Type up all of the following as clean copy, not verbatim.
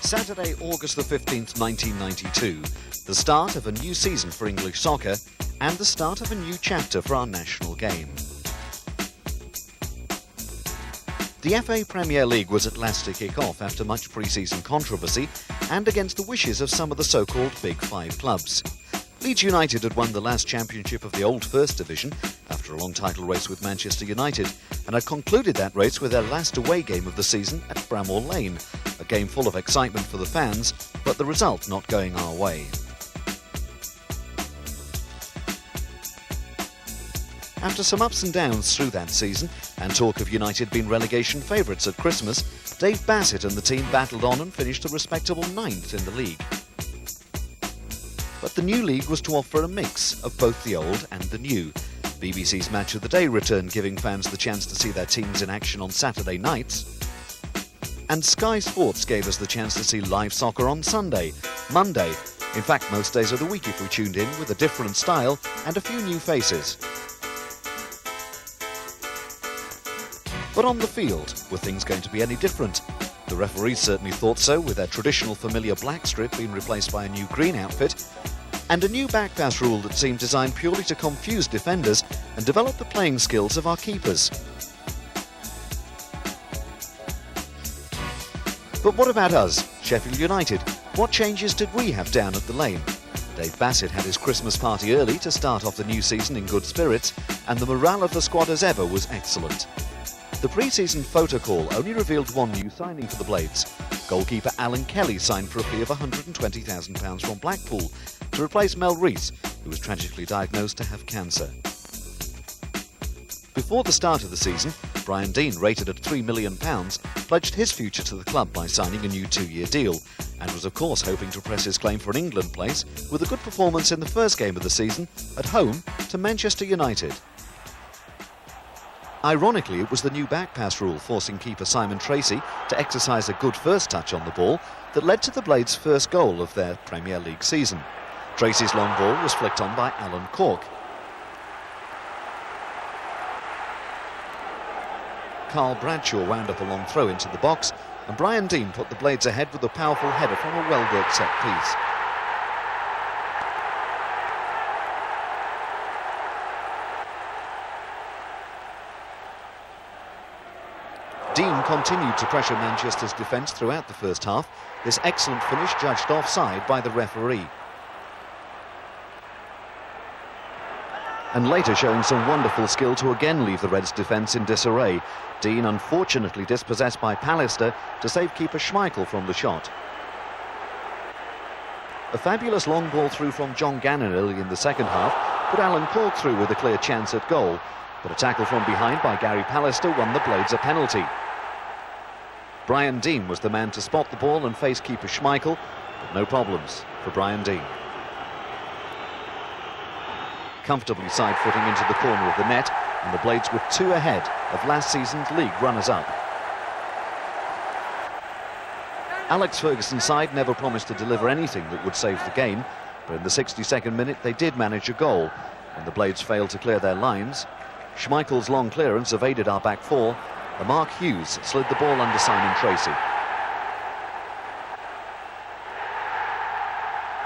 Saturday, August the 15th, 1992, the start of a new season for English soccer and the start of a new chapter for our national game. The FA Premier League was at last to kick off after much pre-season controversy and against the wishes of some of the so-called Big Five clubs. Leeds United had won the last championship of the old First Division after a long title race with Manchester United and had concluded that race with their last away game of the season at Bramall Lane, a game full of excitement for the fans, but the result not going our way. After some ups and downs through that season and talk of United being relegation favourites at Christmas, Dave Bassett and the team battled on and finished a respectable 9th in the league. But the new league was to offer a mix of both the old and the new. BBC's Match of the Day returned, giving fans the chance to see their teams in action on Saturday nights. And Sky Sports gave us the chance to see live soccer on Sunday, Monday, in fact most days of the week if we tuned in, with a different style and a few new faces. But on the field, were things going to be any different? The referees certainly thought so, with their traditional familiar black strip being replaced by a new green outfit, and a new back pass rule that seemed designed purely to confuse defenders and develop the playing skills of our keepers. But what about us, Sheffield United? What changes did we have down at the Lane? Dave Bassett had his Christmas party early to start off the new season in good spirits, and the morale of the squad as ever was excellent. The pre-season photo call only revealed one new signing for the Blades. Goalkeeper Alan Kelly signed for a fee of £120,000 from Blackpool to replace Mel Rees, who was tragically diagnosed to have cancer. Before the start of the season, Brian Deane, rated at £3 million, pledged his future to the club by signing a new 2-year deal, and was of course hoping to press his claim for an England place with a good performance in the first game of the season at home to Manchester United. Ironically, it was the new back pass rule forcing keeper Simon Tracy to exercise a good first touch on the ball that led to the Blades' first goal of their Premier League season. Tracy's long ball was flicked on by Alan Cork. Carl Bradshaw wound up a long throw into the box, and Brian Deane put the Blades ahead with a powerful header from a well-worked set piece. Deane continued to pressure Manchester's defence throughout the first half, this excellent finish judged offside by the referee. And later showing some wonderful skill to again leave the Reds' defence in disarray. Deane unfortunately dispossessed by Pallister to save keeper Schmeichel from the shot. A fabulous long ball through from John Gannon early in the second half put Alan Cork through with a clear chance at goal, but a tackle from behind by Gary Pallister won the Blades a penalty. Brian Deane was the man to spot the ball and face keeper Schmeichel, but no problems for Brian Deane. Comfortably side-footing into the corner of the net, and the Blades were 2 ahead of last season's league runners-up. Alex Ferguson's side never promised to deliver anything that would save the game, but in the 62nd minute they did manage a goal, and the Blades failed to clear their lines. Schmeichel's long clearance evaded our back four, and Mark Hughes slid the ball under Simon Tracy.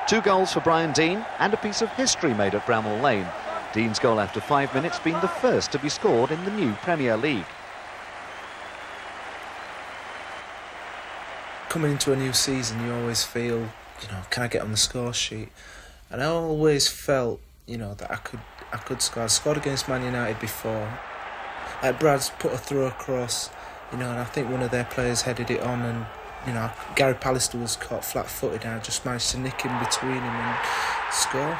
2 goals for Brian Deane and a piece of history made at Bramall Lane. Deane's goal after 5 minutes being the first to be scored in the new Premier League. Coming into a new season, you always feel, can I get on the score sheet? And I always felt, that I could score. I scored against Man United before. Like Brad's put a throw across, and I think one of their players headed it on, and Gary Pallister was caught flat-footed, and I just managed to nick in between him and score.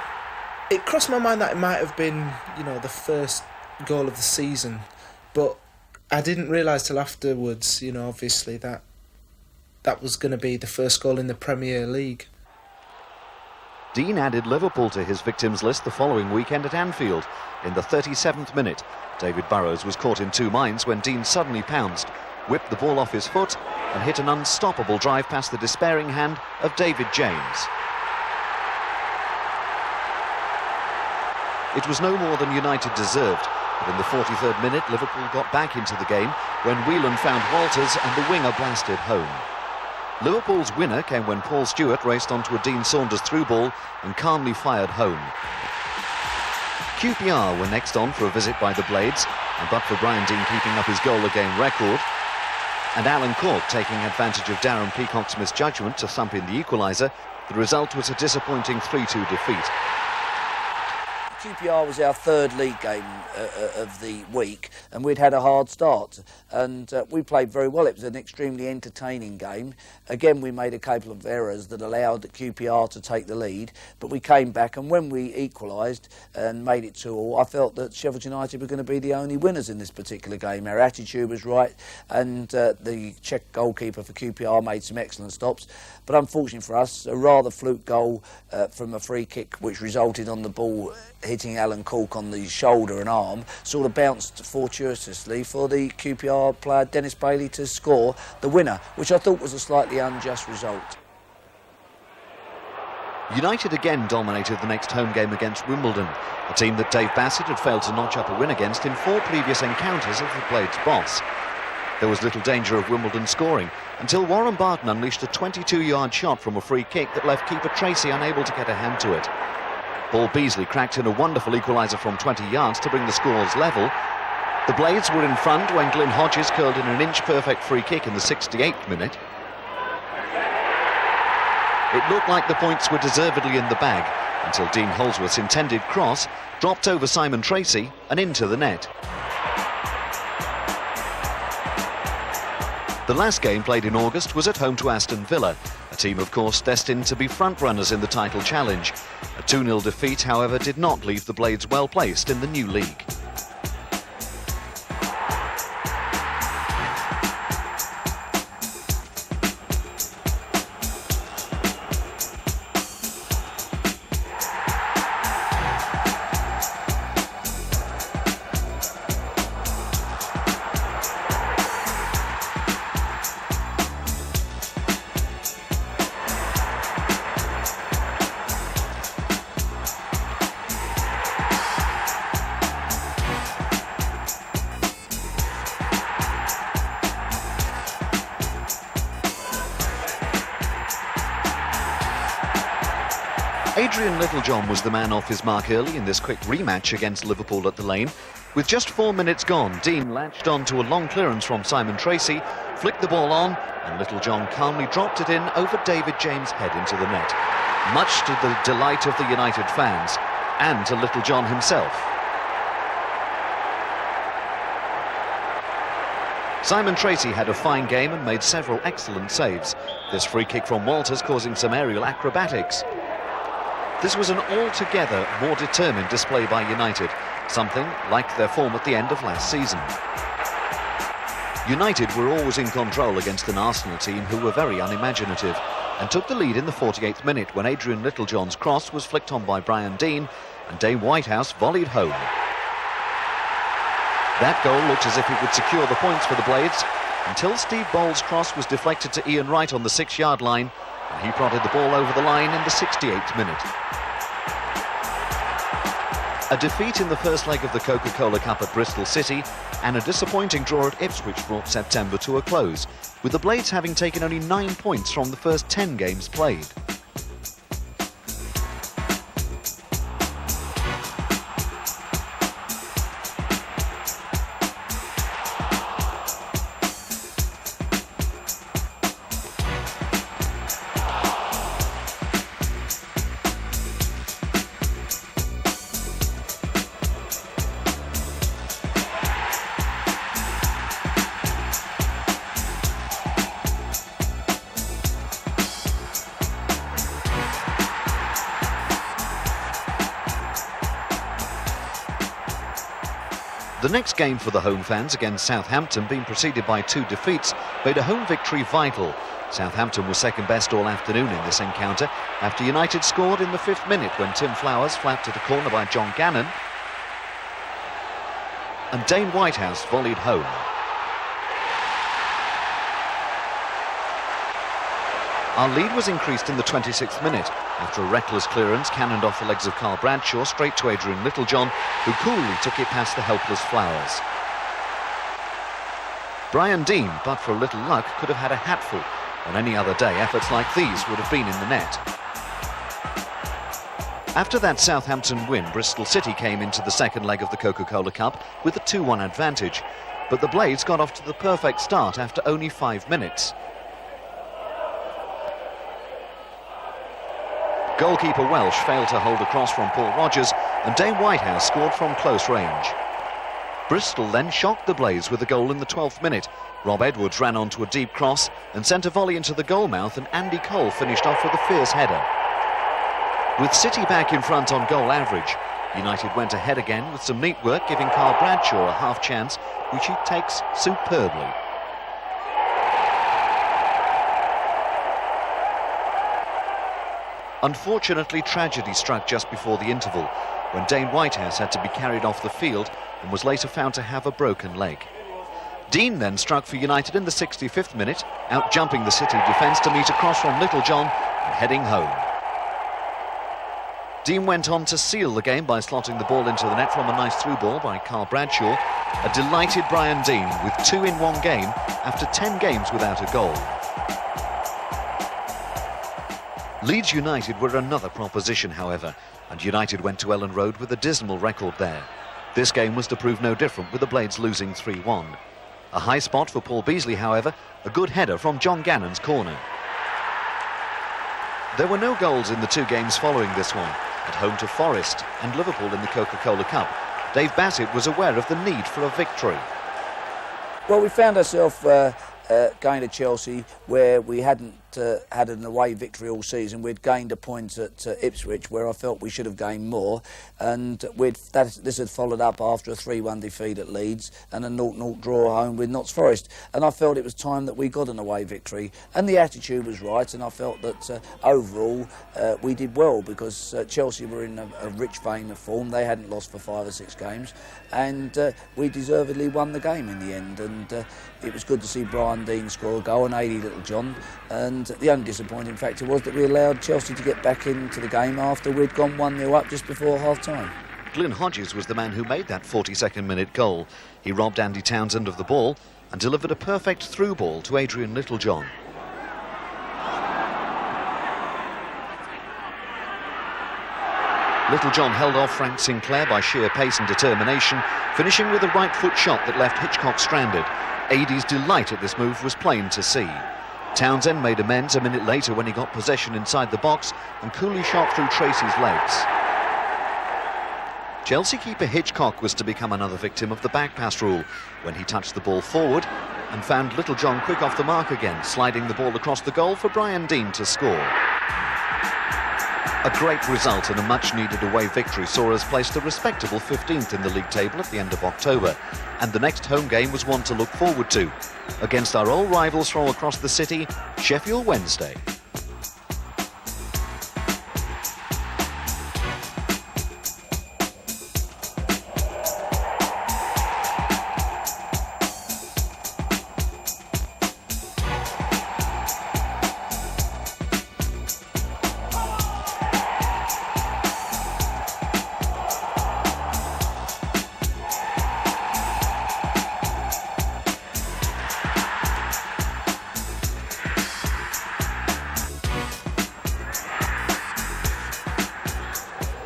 It crossed my mind that it might have been, the first goal of the season, but I didn't realise till afterwards, obviously that was going to be the first goal in the Premier League. Deane added Liverpool to his victims list the following weekend at Anfield. In the 37th minute, David Burrows was caught in 2 minds when Deane suddenly pounced, whipped the ball off his foot and hit an unstoppable drive past the despairing hand of David James. It was no more than United deserved, but in the 43rd minute Liverpool got back into the game when Whelan found Walters and the winger blasted home. Liverpool's winner came when Paul Stewart raced onto a Dean Saunders through ball and calmly fired home. QPR were next on for a visit by the Blades, and but for Brian Deane keeping up his goal-a-game record, and Alan Cork taking advantage of Darren Peacock's misjudgment to thump in the equaliser, the result was a disappointing 3-2 defeat. QPR was our third league game of the week, and we'd had a hard start, and we played very well. It was an extremely entertaining game. Again, we made a couple of errors that allowed QPR to take the lead, but we came back, and when we equalised and made it 2-2, I felt that Sheffield United were going to be the only winners in this particular game. Our attitude was right, and the Czech goalkeeper for QPR made some excellent stops, but unfortunately for us, a rather fluke goal from a free kick, which resulted on the ball hitting Alan Cork on the shoulder and arm, sort of bounced fortuitously for the QPR player Dennis Bailey to score the winner, which I thought was a slightly unjust result. United again dominated the next home game against Wimbledon, a team that Dave Bassett had failed to notch up a win against in 4 previous encounters as the Blades' boss. There was little danger of Wimbledon scoring until Warren Barton unleashed a 22-yard shot from a free kick that left keeper Tracy unable to get a hand to it. Paul Beasley cracked in a wonderful equaliser from 20 yards to bring the scores level. The Blades were in front when Glyn Hodges curled in an inch-perfect free kick in the 68th minute. It looked like the points were deservedly in the bag until Dean Holsworth's intended cross dropped over Simon Tracy and into the net. The last game, played in August, was at home to Aston Villa, a team, of course, destined to be front-runners in the title challenge. A 2-0 defeat, however, did not leave the Blades well-placed in the new league. Adrian Littlejohn was the man off his mark early in this quick rematch against Liverpool at the Lane. With just 4 minutes gone, Deane latched on to a long clearance from Simon Tracy, flicked the ball on, and Littlejohn calmly dropped it in over David James' head into the net, much to the delight of the United fans and to Littlejohn himself. Simon Tracy had a fine game and made several excellent saves, this free kick from Walters causing some aerial acrobatics. This was an altogether more determined display by United, something like their form at the end of last season. United were always in control against an Arsenal team who were very unimaginative and took the lead in the 48th minute when Adrian Littlejohn's cross was flicked on by Brian Deane and Dane Whitehouse volleyed home. That goal looked as if it would secure the points for the Blades until Steve Bowles' cross was deflected to Ian Wright on the 6-yard line, and he prodded the ball over the line in the 68th minute. A defeat in the first leg of the Coca-Cola Cup at Bristol City and a disappointing draw at Ipswich brought September to a close, with the Blades having taken only 9 points from the first 10 games played. The next game for the home fans against Southampton, being preceded by 2 defeats, made a home victory vital. Southampton was second best all afternoon in this encounter after United scored in the 5th minute when Tim Flowers flapped at a corner by John Gannon and Dane Whitehouse volleyed home. Our lead was increased in the 26th minute after a reckless clearance cannoned off the legs of Carl Bradshaw straight to Adrian Littlejohn, who coolly took it past the helpless Flowers. Brian Deane, but for a little luck, could have had a hatful On any other day, efforts like these would have been in the net. After that Southampton win, Bristol City came into the second leg of the Coca-Cola Cup with a 2-1 advantage. But the Blades got off to the perfect start after only 5 minutes. Goalkeeper Welsh failed to hold a cross from Paul Rogers, and Deane Whitehouse scored from close range. Bristol then shocked the Blades with a goal in the 12th minute. Rob Edwards ran onto a deep cross and sent a volley into the goalmouth, and Andy Cole finished off with a fierce header. With City back in front on goal average, United went ahead again with some neat work, giving Carl Bradshaw a half chance, which he takes superbly. Unfortunately, tragedy struck just before the interval, when Deane Whitehouse had to be carried off the field and was later found to have a broken leg. Deane then struck for United in the 65th minute, out-jumping the City defence to meet a cross from Littlejohn and heading home. Deane went on to seal the game by slotting the ball into the net from a nice through ball by Carl Bradshaw. A delighted Brian Deane with 2 in one game after 10 games without a goal. Leeds United were another proposition, however, and United went to Ellen Road with a dismal record there. This game was to prove no different, with the Blades losing 3-1. A high spot for Paul Beasley, however, a good header from John Gannon's corner. There were no goals in the 2 games following this one, at home to Forest and Liverpool in the Coca-Cola Cup. Dave Bassett was aware of the need for a victory. Well, we found ourselves going to Chelsea, where we hadn't had an away victory all season. We'd gained a point at Ipswich, where I felt we should have gained more, and this had followed up after a 3-1 defeat at Leeds and a 0-0 draw home with Notts Forest, and I felt it was time that we got an away victory, and the attitude was right, and I felt that overall we did well, because Chelsea were in a rich vein of form. They hadn't lost for 5 or 6 games, and we deservedly won the game in the end, and it was good to see Brian Deane score a goal and 80 Littlejohn. And the only disappointing factor was that we allowed Chelsea to get back into the game after we'd gone 1-0 up just before half-time. Glyn Hodges was the man who made that 42nd minute goal. He robbed Andy Townsend of the ball and delivered a perfect through ball to Adrian Littlejohn. Littlejohn held off Frank Sinclair by sheer pace and determination, finishing with a right foot shot that left Hitchcock stranded. Ady's delight at this move was plain to see. Townsend made amends a minute later when he got possession inside the box and coolly shot through Tracy's legs. Chelsea keeper Hitchcock was to become another victim of the back pass rule when he touched the ball forward and found Littlejohn quick off the mark again, sliding the ball across the goal for Brian Deane to score. A great result and a much-needed away victory saw us placed a respectable 15th in the league table at the end of October, and the next home game was one to look forward to, against our old rivals from across the city, Sheffield Wednesday.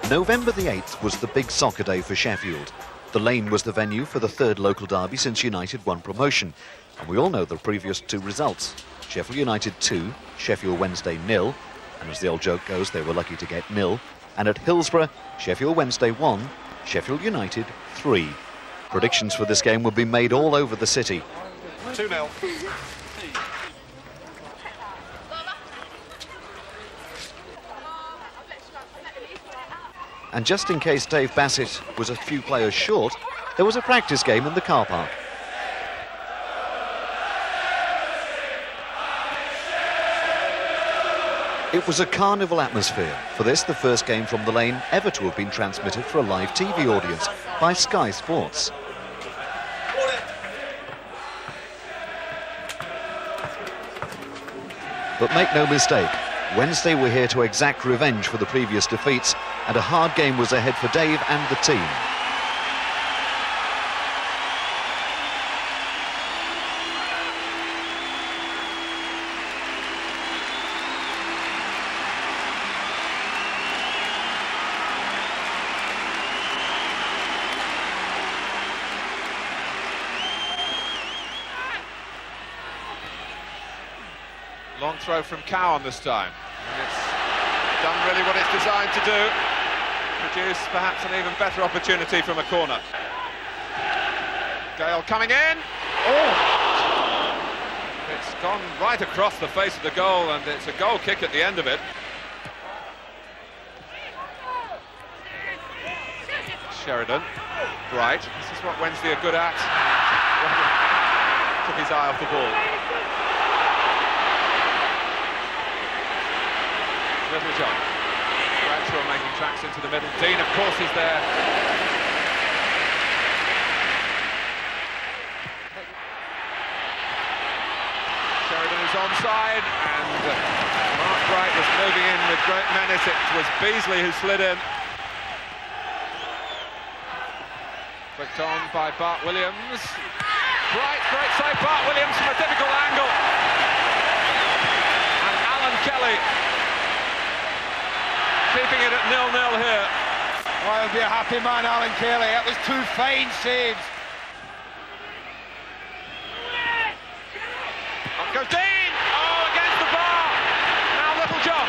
November the 8th was the big soccer day for Sheffield. The Lane was the venue for the 3rd local derby since United won promotion. And we all know the previous 2 results. Sheffield United 2, Sheffield Wednesday 0. And as the old joke goes, they were lucky to get 0. And at Hillsborough, Sheffield Wednesday 1, Sheffield United 3. Predictions for this game would be made all over the city. 2-0. And just in case Dave Bassett was a few players short, there was a practice game in the car park. It was a carnival atmosphere. For this, the first game from the Lane ever to have been transmitted for a live TV audience by Sky Sports. But make no mistake, Wednesday were here to exact revenge for the previous defeats, and a hard game was ahead for Dave and the team. Long throw from Cowan this time. And it's done really what it's designed to do. Produce perhaps an even better opportunity from a corner. Gale coming in. Oh! It's gone right across the face of the goal, and it's a goal kick at the end of it. Sheridan, Bright, this is what Wednesday are good at. Took his eye off the ball. Little John, Bradshaw making tracks into the middle. Deane, of course, is there. Sheridan is onside, and Mark Bright was moving in with great menace. It was Beasley who slid in. Flicked on by Bart Williams. Bright, great save, Bart Williams from a difficult angle. And Alan Kelly keeping it at 0-0 here. Well, he'll be a happy man, Alan Kelly. That was two fine saves. Up goes Deane! Oh, against the bar! Now Little John.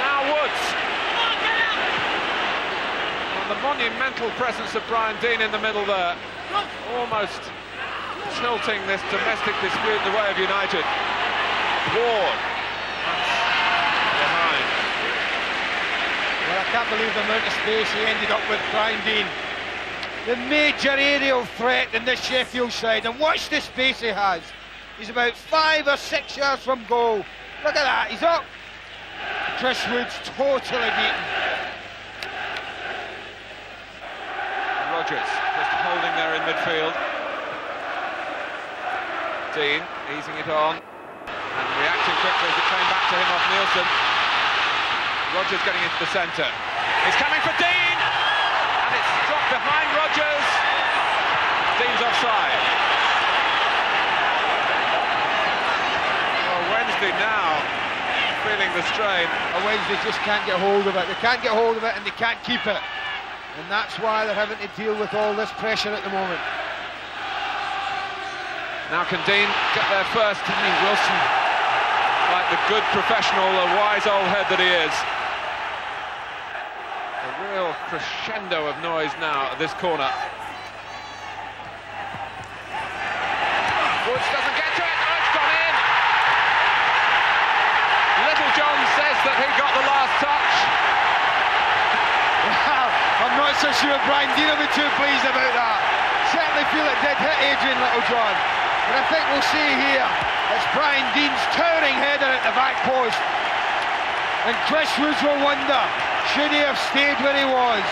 Now Woods. And the monumental presence of Brian Deane in the middle there. Almost tilting this domestic dispute the way of United. Ward. Behind. Well, I can't believe the amount of space he ended up with, Brian Deane. The major aerial threat in this Sheffield side, and watch the space he has. He's about 5 or 6 yards from goal. Look at that, he's up. Chris Wood's totally beaten. Rodgers just holding there in midfield. Deane easing it on and reacting quickly as it came back to him off Nielsen. Rodgers getting into the centre. He's coming for Deane, and it's dropped behind Rodgers. Deane's offside. Well, Wednesday now feeling the strain. Wednesday just can't get hold of it. They can't get hold of it and they can't keep it. And that's why they're having to deal with all this pressure at the moment. Now can Deane get there first? Danny Wilson, like the good professional, the wise old head that he is. A real crescendo of noise now at this corner. Woods doesn't get to it. Oh, it's gone in. Little John says that he got the last touch. I'm not so sure Brian Deane will be too pleased about that. Certainly feel it did hit Adrian Littlejohn. But I think we'll see here, it's Brian Deane's towering header at the back post. And Chris Woods will wonder, should he have stayed where he was?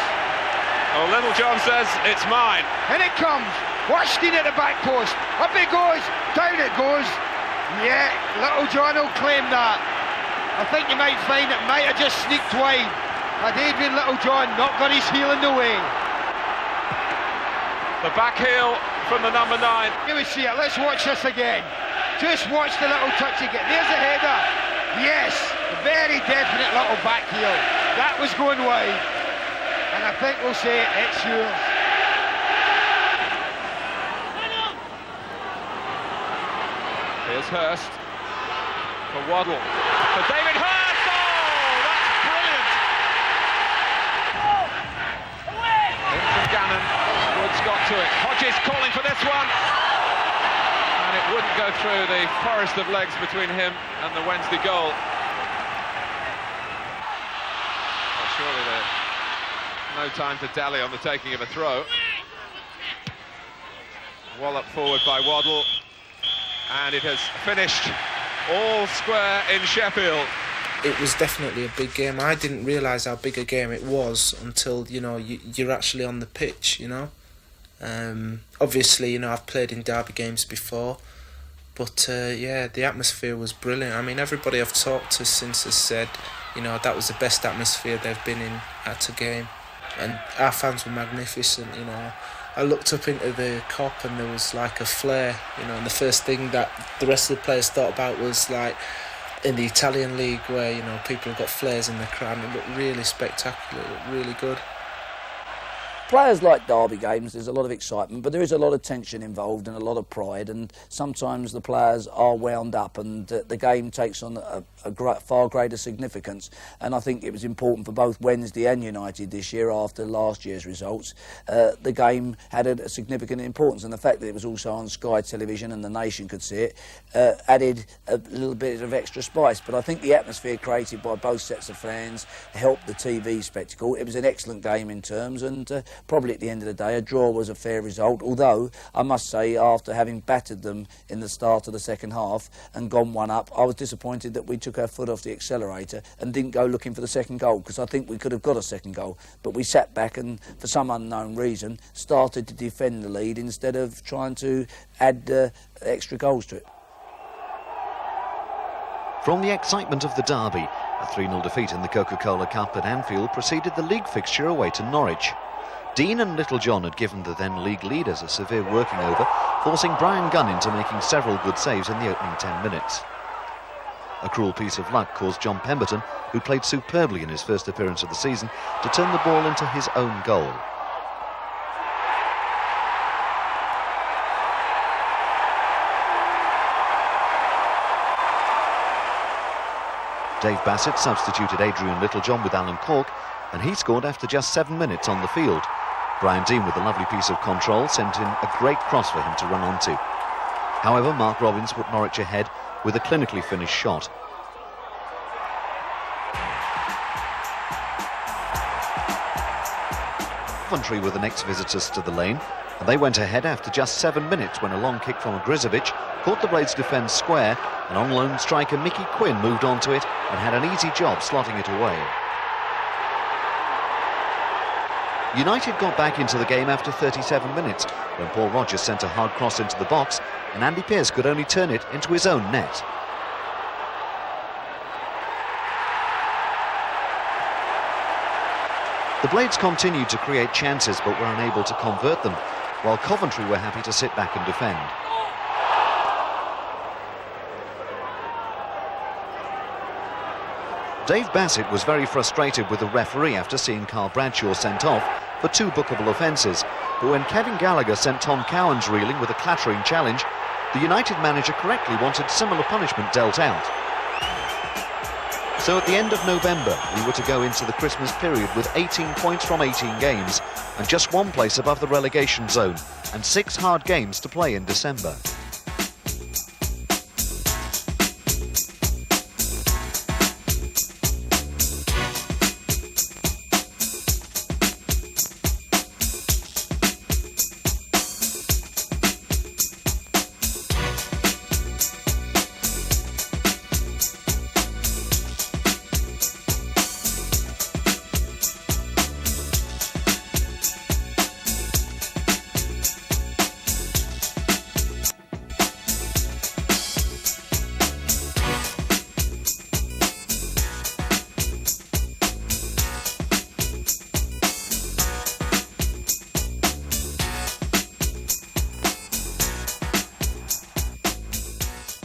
Oh, Little John says it's mine. And it comes. Watch Deane at the back post. Up it goes, down it goes. Yeah, Littlejohn will claim that. I think you might find it might have just sneaked wide. Had Adrian Littlejohn not got his heel in the way. The back heel from the number 9. Here we see it, let's watch this again. Just watch the little touch again. There's the header. Yes, a very definite little back heel. That was going wide. And I think we'll say it's yours. Here's Hurst for Waddle. For David Hurst! Gannon, Woods got to it. Hodges calling for this one, and it wouldn't go through the forest of legs between him and the Wednesday goal. Well, surely there's no time to dally on the taking of a throw. Wallop forward by Waddle, and it has finished all square in Sheffield. It was definitely a big game. I didn't realise how big a game it was until, you know, you're actually on the pitch, you know. Obviously, you know, I've played in derby games before, but yeah, the atmosphere was brilliant. I mean, everybody I've talked to since has said, you know, that was the best atmosphere they've been in at a game. And our fans were magnificent, you know. I looked up into the Kop and there was like a flare, you know, and the first thing that the rest of the players thought about was like, in the Italian league where, you know, people have got flares in the crowd. It looked really spectacular, it looked really good. Players like derby games, there's a lot of excitement, but there is a lot of tension involved and a lot of pride, and sometimes the players are wound up and the game takes on a far greater significance. And I think it was important for both Wednesday and United this year, after last year's results. The game had a significant importance, and the fact that it was also on Sky Television and the nation could see it added a little bit of extra spice. But I think the atmosphere created by both sets of fans helped the TV spectacle. It was an excellent game in terms, and probably at the end of the day a draw was a fair result, although I must say, after having battered them in the start of the second half and gone one up, I was disappointed that we took our foot off the accelerator and didn't go looking for the second goal, because I think we could have got a second goal, but we sat back and for some unknown reason started to defend the lead instead of trying to add extra goals to it. From the excitement of the derby, a 3-0 defeat in the Coca-Cola Cup at Anfield preceded the league fixture away to Norwich. Deane and Littlejohn had given the then league leaders a severe working over, forcing Brian Gunn into making several good saves in the opening 10 minutes. A cruel piece of luck caused John Pemberton, who played superbly in his first appearance of the season, to turn the ball into his own goal. Dave Bassett substituted Adrian Littlejohn with Alan Cork, and he scored after just 7 minutes on the field. Brian Deane, with a lovely piece of control, sent in a great cross for him to run onto. However, Mark Robbins put Norwich ahead with a clinically finished shot. Coventry were the next visitors to the lane, and they went ahead after just 7 minutes when a long kick from Grizovic caught the Blades' defence square, and on-loan striker Mickey Quinn moved onto it and had an easy job slotting it away. United got back into the game after 37 minutes when Paul Rodgers sent a hard cross into the box and Andy Pearce could only turn it into his own net. The Blades continued to create chances but were unable to convert them, while Coventry were happy to sit back and defend. Dave Bassett was very frustrated with the referee after seeing Carl Bradshaw sent off for 2 bookable offences, but when Kevin Gallagher sent Tom Cowans reeling with a clattering challenge, the United manager correctly wanted similar punishment dealt out. So at the end of November, we were to go into the Christmas period with 18 points from 18 games and just 1 place above the relegation zone and 6 hard games to play in December.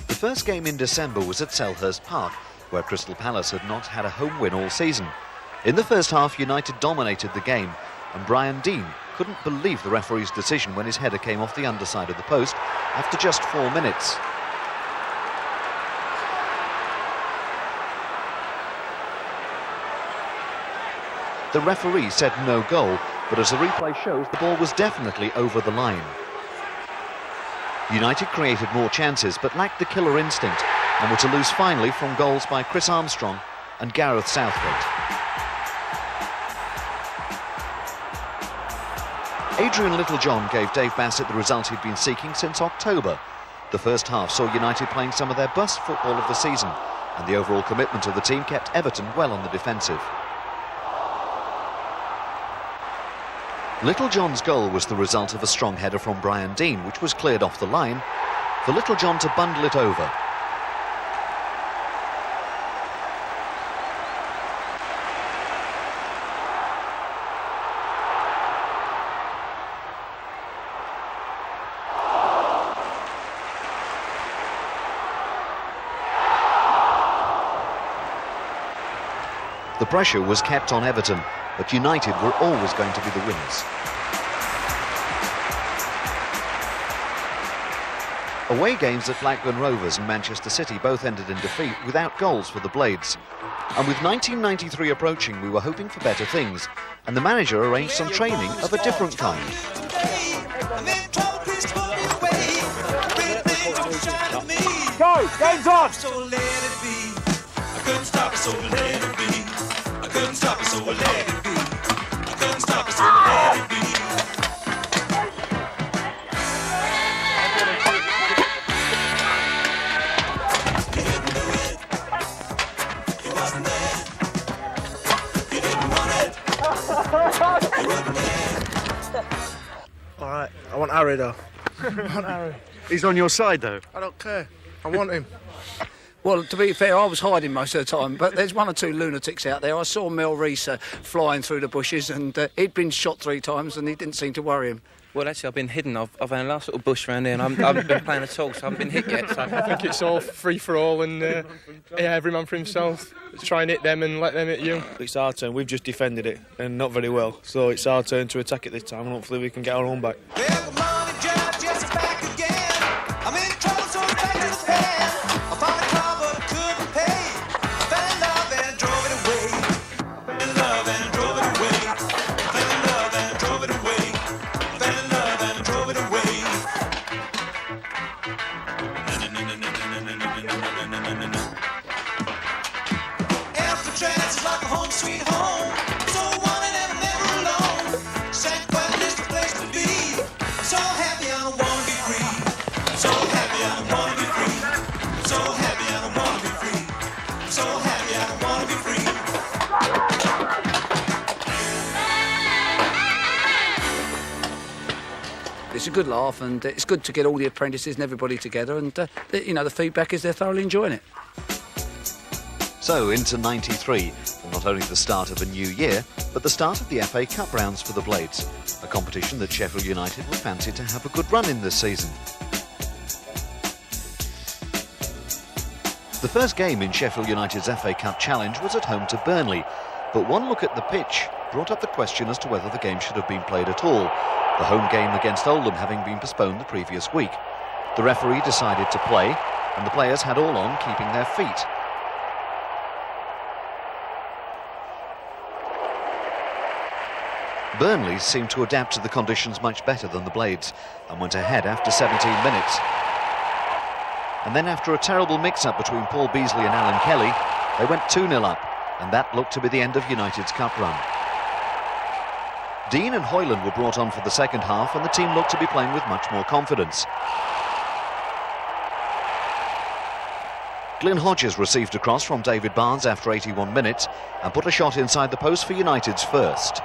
The first game in December was at Selhurst Park, where Crystal Palace had not had a home win all season. In the first half, United dominated the game, and Brian Deane couldn't believe the referee's decision when his header came off the underside of the post after just 4 minutes. The referee said no goal, but as the replay shows, the ball was definitely over the line. United created more chances but lacked the killer instinct and were to lose finally from goals by Chris Armstrong and Gareth Southgate. Adrian Littlejohn gave Dave Bassett the result he'd been seeking since October. The first half saw United playing some of their best football of the season, and the overall commitment of the team kept Everton well on the defensive. Littlejohn's goal was the result of a strong header from Brian Deane, which was cleared off the line, for Littlejohn to bundle it over. The pressure was kept on Everton, but United were always going to be the winners. Away games at Blackburn Rovers and Manchester City both ended in defeat without goals for the Blades. And with 1993 approaching, we were hoping for better things, and the manager arranged some training of a different kind. Go! Game's on! Alright, I want Harry though. I want Harry. He's on your side, though. I don't care. I want him. Well, to be fair, I was hiding most of the time, but there's one or two lunatics out there. I saw Mel Rees flying through the bushes, and he'd been shot 3 times, and he didn't seem to worry him. Well, actually, I've been hidden. I've had a nice little bush around here, and I haven't been playing at all, so I haven't been hit yet. So I think it's all free for all, and yeah, every man for himself. Try and hit them and let them hit you. It's our turn. We've just defended it, and not very well. So it's our turn to attack it this time, and hopefully we can get our own back. It's a good laugh, and it's good to get all the apprentices and everybody together, and you know, the feedback is they're thoroughly enjoying it. So into 93, not only the start of a new year, but the start of the FA Cup rounds for the Blades, a competition that Sheffield United were fancied to have a good run in this season. The first game in Sheffield United's FA Cup challenge was at home to Burnley, but one look at the pitch brought up the question as to whether the game should have been played at all, the home game against Oldham having been postponed the previous week. The referee decided to play, and the players had all on keeping their feet. Burnley seemed to adapt to the conditions much better than the Blades and went ahead after 17 minutes. And then after a terrible mix-up between Paul Beasley and Alan Kelly, they went 2-0 up, and that looked to be the end of United's cup run. Deane and Hoyland were brought on for the second half, and the team looked to be playing with much more confidence. Glyn Hodges received a cross from David Barnes after 81 minutes and put a shot inside the post for United's first.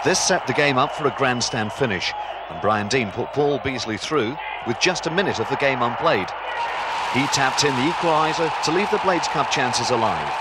This set the game up for a grandstand finish, and Brian Deane put Paul Beasley through with just a minute of the game unplayed. He tapped in the equaliser to leave the Blades Cup chances alive.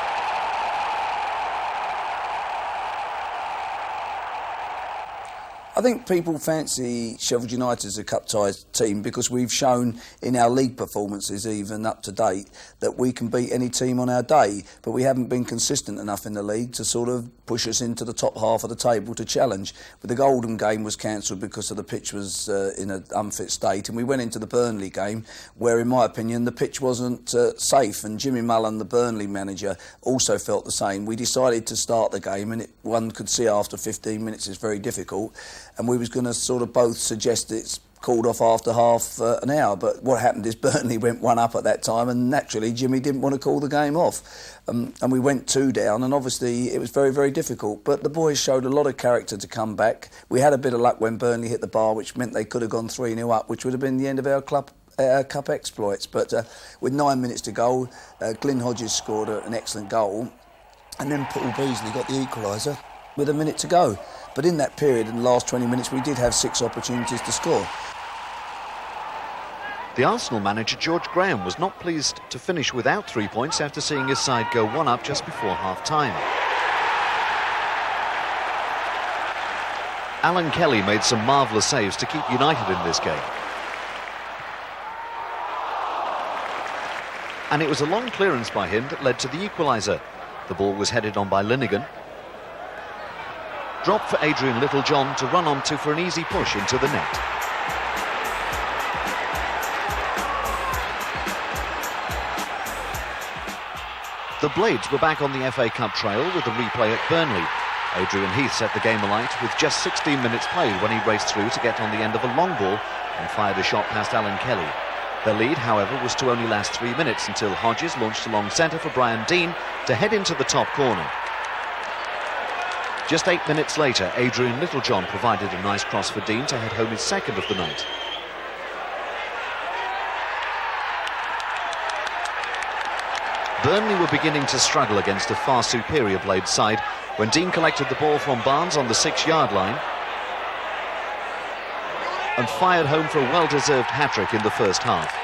I think people fancy Sheffield United as a cup-tied team because we've shown in our league performances, even up to date, that we can beat any team on our day, but we haven't been consistent enough in the league to sort of push us into the top half of the table to challenge. But the Oldham game was cancelled because of the pitch was in an unfit state, and we went into the Burnley game where, in my opinion, the pitch wasn't safe, and Jimmy Mullen, the Burnley manager, also felt the same. We decided to start the game, and one could see after 15 minutes it's very difficult, and we was going to sort of both suggest it's called off after half an hour, but what happened is Burnley went 1 up at that time, and naturally Jimmy didn't want to call the game off, and we went 2 down, and obviously it was very, very difficult, but the boys showed a lot of character to come back. We had a bit of luck when Burnley hit the bar, which meant they could have gone 3-0 up, which would have been the end of our cup exploits, but with 9 minutes to go, Glyn Hodges scored an excellent goal, and then Paul Beasley got the equaliser with a minute to go. But in that period, in the last 20 minutes, we did have 6 opportunities to score. The Arsenal manager George Graham was not pleased to finish without 3 points after seeing his side go 1 up just before half-time. Alan Kelly made some marvellous saves to keep United in this game. And it was a long clearance by him that led to the equaliser. The ball was headed on by Linnigan. Dropped for Adrian Littlejohn to run onto for an easy push into the net. The Blades were back on the FA Cup trail with a replay at Burnley. Adrian Heath set the game alight with just 16 minutes played when he raced through to get on the end of a long ball and fired a shot past Alan Kelly. Their lead, however, was to only last 3 minutes until Hodges launched along centre for Brian Deane to head into the top corner. Just 8 minutes later, Adrian Littlejohn provided a nice cross for Deane to head home his second of the night. Burnley were beginning to struggle against a far superior Blades side when Deane collected the ball from Barnes on the 6-yard line and fired home for a well-deserved hat-trick in the first half.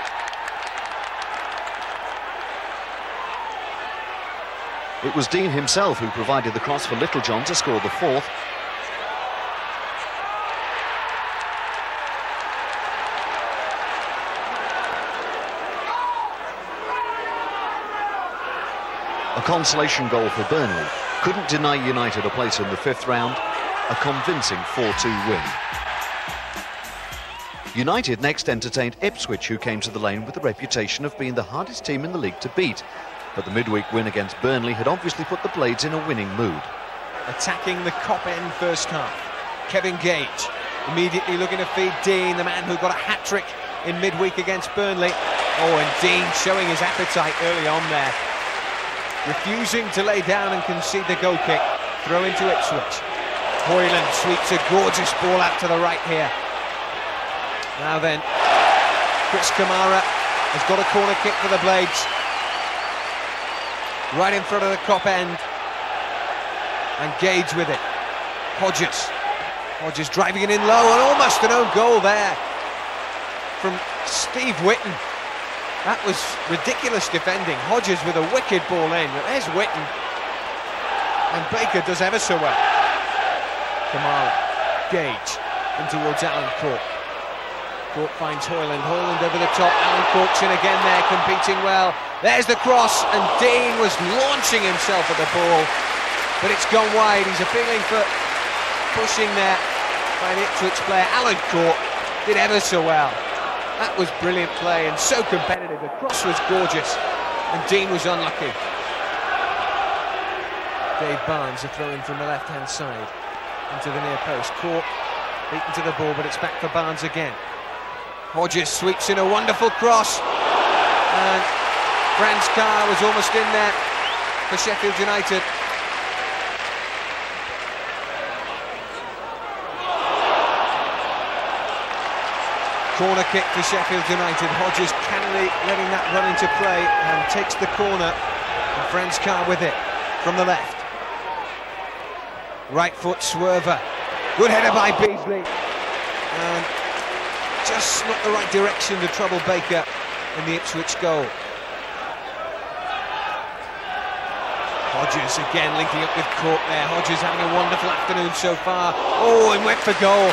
It was Deane himself who provided the cross for Littlejohn to score the fourth. A consolation goal for Burnley couldn't deny United a place in the fifth round, a convincing 4-2 win. United next entertained Ipswich, who came to the Lane with the reputation of being the hardest team in the league to beat. But the midweek win against Burnley had obviously put the Blades in a winning mood. Attacking the Kop end first half. Kevin Gage immediately looking to feed Deane, the man who got a hat-trick in midweek against Burnley. Oh, and Deane showing his appetite early on there. Refusing to lay down and concede the goal kick. Throw into Ipswich. Hoyland sweeps a gorgeous ball out to the right here. Now then, Chris Kamara has got a corner kick for the Blades. Right in front of the Kop end. And Gage with it. Hodges driving it in low, and almost an own goal there from Steve Whitten. That was ridiculous defending. Hodges with a wicked ball in. But there's Whitten. And Baker does ever so well. Kamara, Gage in towards Alan Cork. Cork finds Hoyland over the top. Alan Cork's in again there, competing well. There's the cross, and Deane was launching himself at the ball, but it's gone wide. He's appealing for pushing there by the Ipswich player. Alan Cork did ever so well. That was brilliant play and so competitive. The cross was gorgeous, and Deane was unlucky. Dave Barnes, a throw in from the left-hand side into the near post. Cork beaten to the ball, but it's back for Barnes again. Hodges sweeps in a wonderful cross, and Franz Carr was almost in there for Sheffield United. Corner kick for Sheffield United. Hodges cannily letting that run into play and takes the corner, and Franz Carr with it from the left. Right foot swerver. Good header by Beasley, and just not the right direction to trouble Baker in the Ipswich goal. Hodges again linking up with Cork there. Hodges having a wonderful afternoon so far. Oh, and went for goal.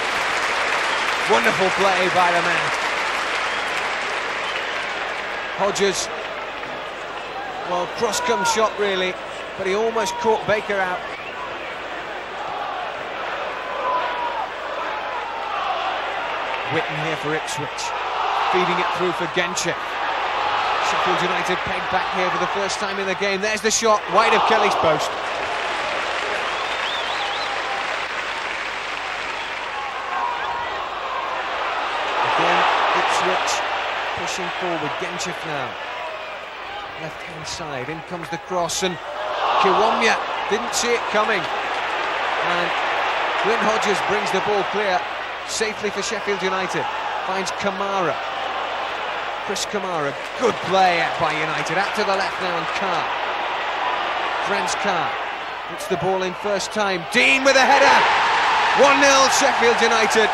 Wonderful play by the man. Hodges, well, cross-come shot really, but he almost caught Baker out. Whitten here for Ipswich, feeding it through for Genchev. Sheffield United pegged back here for the first time in the game. There's the shot, wide of Kelly's post. Again, Ipswich pushing forward. Genchev now, left-hand side. In comes the cross, and Kiwomya didn't see it coming. And Glyn Hodges brings the ball clear safely for Sheffield United. Finds Kamara. Chris Kamara, good play out by United. Out to the left now, and Carr. Franz Carr puts the ball in first time. Deane with a header. 1-0 Sheffield United.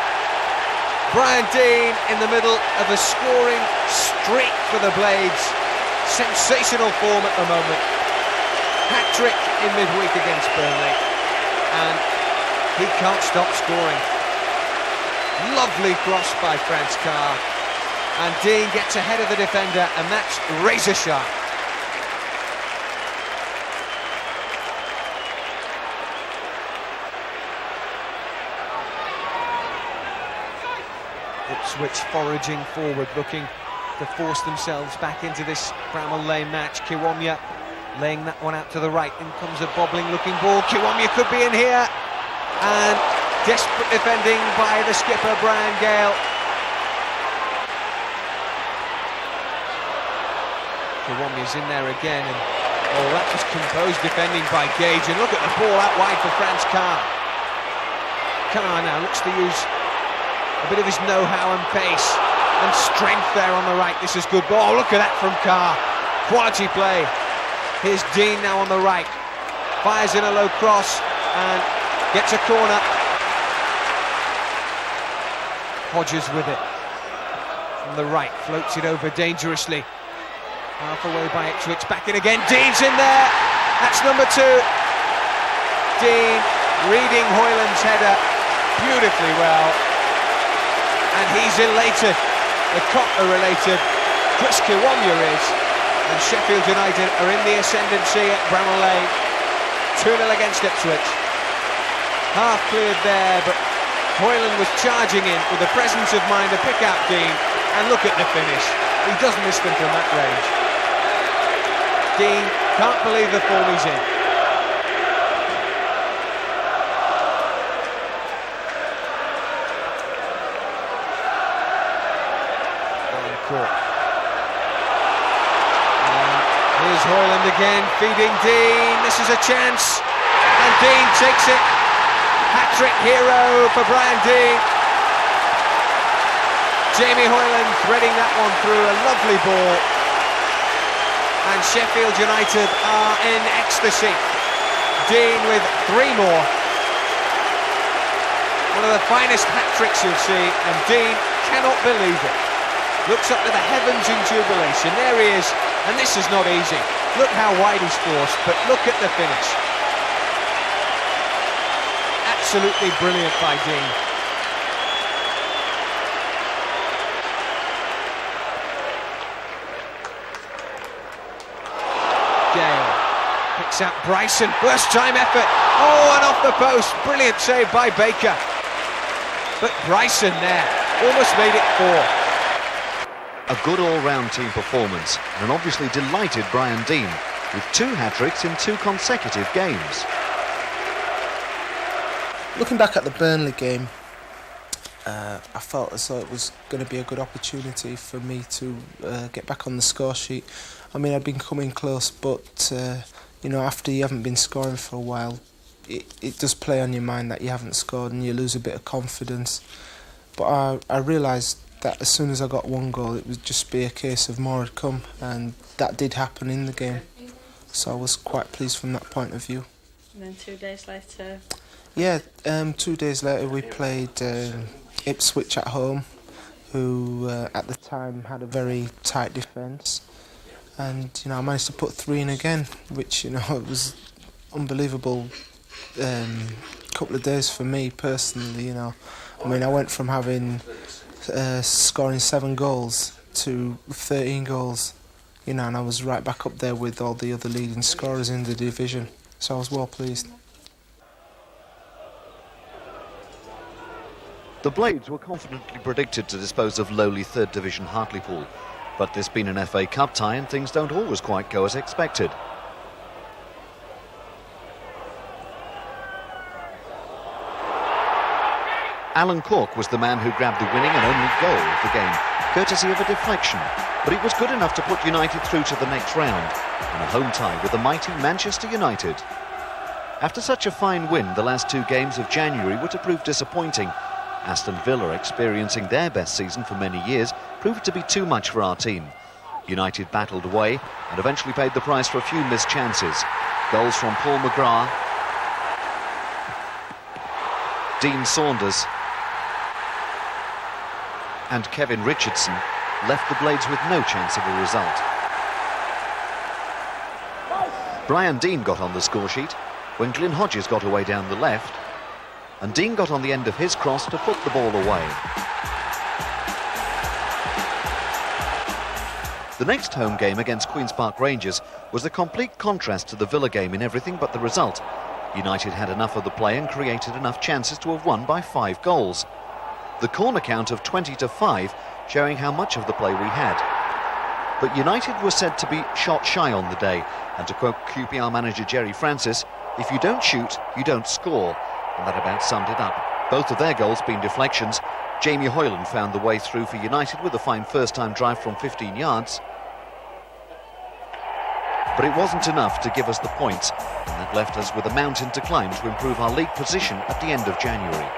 Brian Deane in the middle of a scoring streak for the Blades. Sensational form at the moment. Hat-trick in midweek against Burnley, and he can't stop scoring. Lovely cross by Franz Carr, and Deane gets ahead of the defender, and that's razor sharp. Ipswich foraging forward, looking to force themselves back into this Bramall Lane match. Kiwomya laying that one out to the right. In comes a bobbling looking ball. Kiwomya could be in here, and desperate defending by the skipper Brian Gale. Kiwomya's in there again, and oh, that was composed defending by Gage, and look at the ball out wide for Franz Carr. Carr now looks to use a bit of his know-how and pace and strength there on the right. This is good ball. Look at that from Carr. Quality play. Here's Deane now on the right. Fires in a low cross and gets a corner. Hodges with it. From the right, floats it over dangerously. Half away by Ipswich, back in again. Deane's in there. That's number 2. Deane reading Hoyland's header beautifully well. And he's elated. The Cottler related. Chris Kiwomya is. And Sheffield United are in the ascendancy at Bramall Lane. 2-0 against Ipswich. Half cleared there, but Hoyland was charging in with the presence of mind to pick out Deane. And look at the finish. He does miss them from that range. Deane can't believe the form he's in. Here's Hoyland again, feeding Deane. This is a chance, and Deane takes it. Hat-trick hero for Brian Deane. Jamie Hoyland threading that one through, a lovely ball. And Sheffield United are in ecstasy. Deane with 3 more. One of the finest hat-tricks you'll see, and Deane cannot believe it. Looks up to the heavens in jubilation. There he is, and this is not easy. Look how wide he's forced, but look at the finish. Absolutely brilliant by Deane. Gale picks out Bryson. First time effort. Oh, and off the post. Brilliant save by Baker. But Bryson there almost made it 4. A good all-round team performance, and an obviously delighted Brian Deane, with 2 hat-tricks in 2 consecutive games. Looking back at the Burnley game, I felt as though it was going to be a good opportunity for me to get back on the score sheet. I mean, I'd been coming close, but you know, after you haven't been scoring for a while, it does play on your mind that you haven't scored, and you lose a bit of confidence. But I realised that as soon as I got 1 goal, it would just be a case of more had come, and that did happen in the game. So I was quite pleased from that point of view. And then 2 days later? Yeah, 2 days later we played Ipswich at home, who at the time had a very tight defence. And, you know, I managed to put 3 in again, which, you know, it was unbelievable couple of days for me personally, you know. I mean, I went from having scoring 7 goals to 13 goals, you know, and I was right back up there with all the other leading scorers in the division, so I was well pleased. The Blades were confidently predicted to dispose of lowly 3rd Division Hartlepool, but there's been an FA Cup tie and things don't always quite go as expected. Alan Cork was the man who grabbed the winning and only goal of the game, courtesy of a deflection, but it was good enough to put United through to the next round, and a home tie with the mighty Manchester United. After such a fine win, the last 2 games of January were to prove disappointing. Aston Villa, experiencing their best season for many years, proved to be too much for our team. United battled away and eventually paid the price for a few missed chances. Goals from Paul McGrath, Dean Saunders and Kevin Richardson left the Blades with no chance of a result. Brian Deane got on the score sheet when Glyn Hodges got away down the left, and Deane got on the end of his cross to put the ball away. The next home game against Queen's Park Rangers was a complete contrast to the Villa game in everything but the result. United had enough of the play and created enough chances to have won by 5 goals. the corner count of 20-5, showing how much of the play we had. But United were said to be shot shy on the day, and to quote QPR manager Jerry Francis, "If you don't shoot, you don't score," and that about summed it up. Both of their goals being deflections. Jamie Hoyland found the way through for United with a fine first-time drive from 15 yards. But it wasn't enough to give us the points, and that left us with a mountain to climb to improve our league position at the end of January.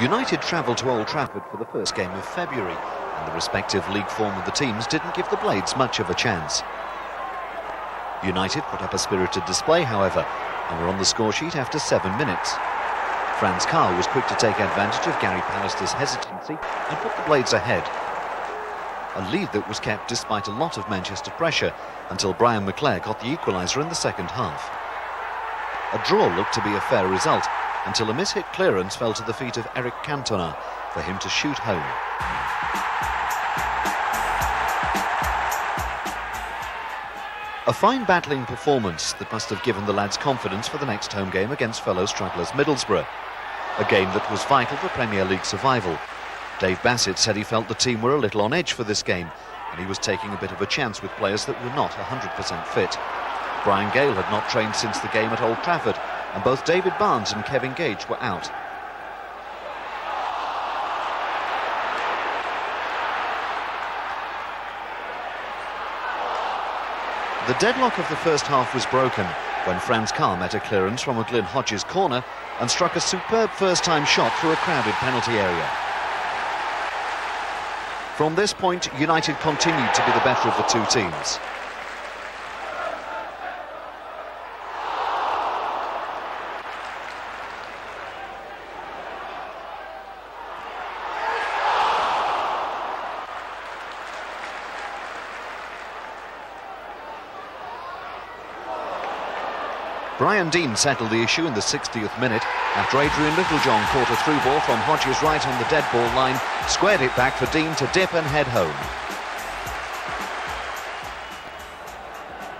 United travelled to Old Trafford for the first game of February, and the respective league form of the teams didn't give the Blades much of a chance. United put up a spirited display, however, and were on the scoresheet after 7 minutes. Franz Carr was quick to take advantage of Gary Pallister's hesitancy and put the Blades ahead. A lead that was kept despite a lot of Manchester pressure until Brian McClare got the equaliser in the second half. A draw looked to be a fair result, until a miss-hit clearance fell to the feet of Eric Cantona for him to shoot home. A fine battling performance that must have given the lads confidence for the next home game against fellow strugglers Middlesbrough. A game that was vital for Premier League survival. Dave Bassett said he felt the team were a little on edge for this game, and he was taking a bit of a chance with players that were not 100% fit. Brian Gale had not trained since the game at Old Trafford, and both David Barnes and Kevin Gage were out. The deadlock of the first half was broken when Franz Carr met a clearance from a Glyn Hodges corner and struck a superb first-time shot through a crowded penalty area. From this point, United continued to be the better of the two teams. Brian Deane settled the issue in the 60th minute after Adrian Littlejohn caught a through ball from Hodges right on the dead ball line, squared it back for Deane to dip and head home.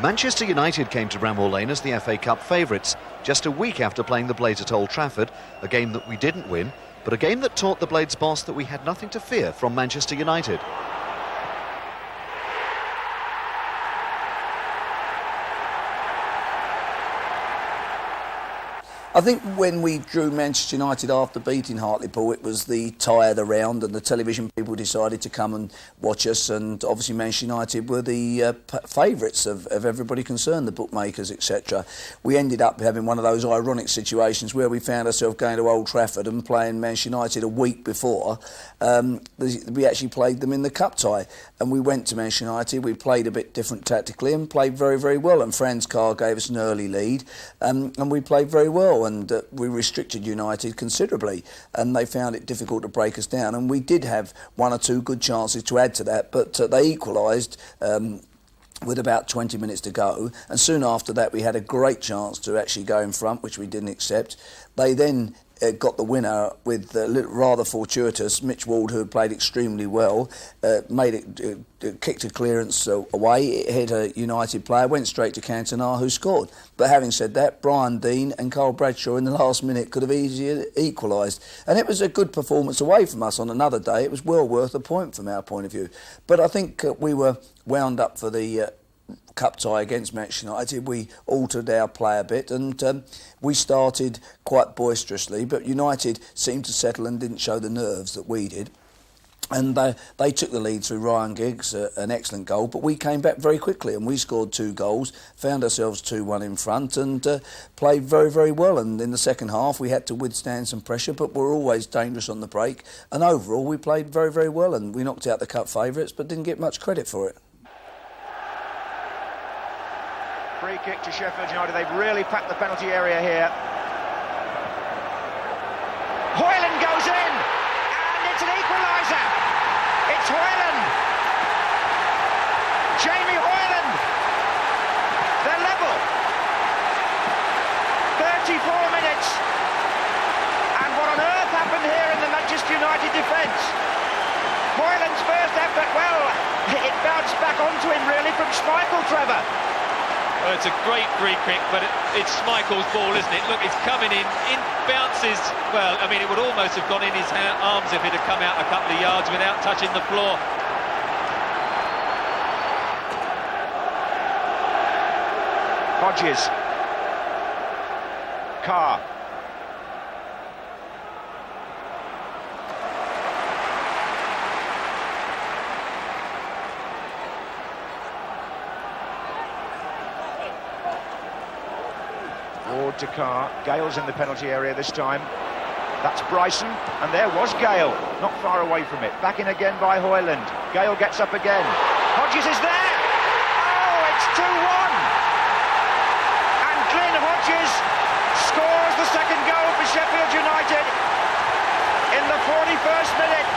Manchester United came to Bramall Lane as the FA Cup favourites, just a week after playing the Blades at Old Trafford, a game that we didn't win, but a game that taught the Blades boss that we had nothing to fear from Manchester United. I think when we drew Manchester United after beating Hartlepool, it was the tie of the round, and the television people decided to come and watch us, and obviously Manchester United were the favourites of everybody concerned, the bookmakers, etc. We ended up having one of those ironic situations where we found ourselves going to Old Trafford and playing Manchester United a week before. We actually played them in the cup tie, and we went to Manchester United. We played a bit different tactically and played very, very well, and Franz Carr gave us an early lead, and we played very well. And we restricted United considerably, and they found it difficult to break us down, and we did have one or two good chances to add to that, but they equalised with about 20 minutes to go, and soon after that we had a great chance to actually go in front, which we didn't accept. They then got the winner with rather fortuitous. Mitch Ward, who had played extremely well, kicked a clearance away. It hit a United player, went straight to Cantona, who scored. But having said that, Brian Deane and Carl Bradshaw in the last minute could have easily equalised. And it was a good performance away from us on another day. It was well worth a point from our point of view. But I think we were wound up for the cup tie against Manchester United. We altered our play a bit, and we started quite boisterously, but United seemed to settle and didn't show the nerves that we did. And they took the lead through Ryan Giggs, an excellent goal, but we came back very quickly and we scored 2 goals, found ourselves 2-1 in front and played very, very well. And in the second half we had to withstand some pressure, but we're always dangerous on the break. And overall we played very, very well and we knocked out the cup favourites but didn't get much credit for it. Free kick to Sheffield United. They've really packed the penalty area here. Hoyland goes in and it's an equaliser. It's Hoyland. Jamie Hoyland. They're level. 34 minutes. And what on earth happened here in the Manchester United defence? Hoyland's first effort, well, it bounced back onto him really from Schmeichel, Trevor. Well, it's a great free kick, but it's Schmeichel's ball, isn't it? Look, it's coming in bounces. Well, I mean, it would almost have gone in his arms if it had come out a couple of yards without touching the floor. Hodges. Carr. Ward to Carr. Gale's in the penalty area this time. That's Bryson, and there was Gale, not far away from it. Back in again by Hoyland. Gale gets up again. Hodges is there! Oh, it's 2-1! And Glyn Hodges scores the second goal for Sheffield United in the 41st minute.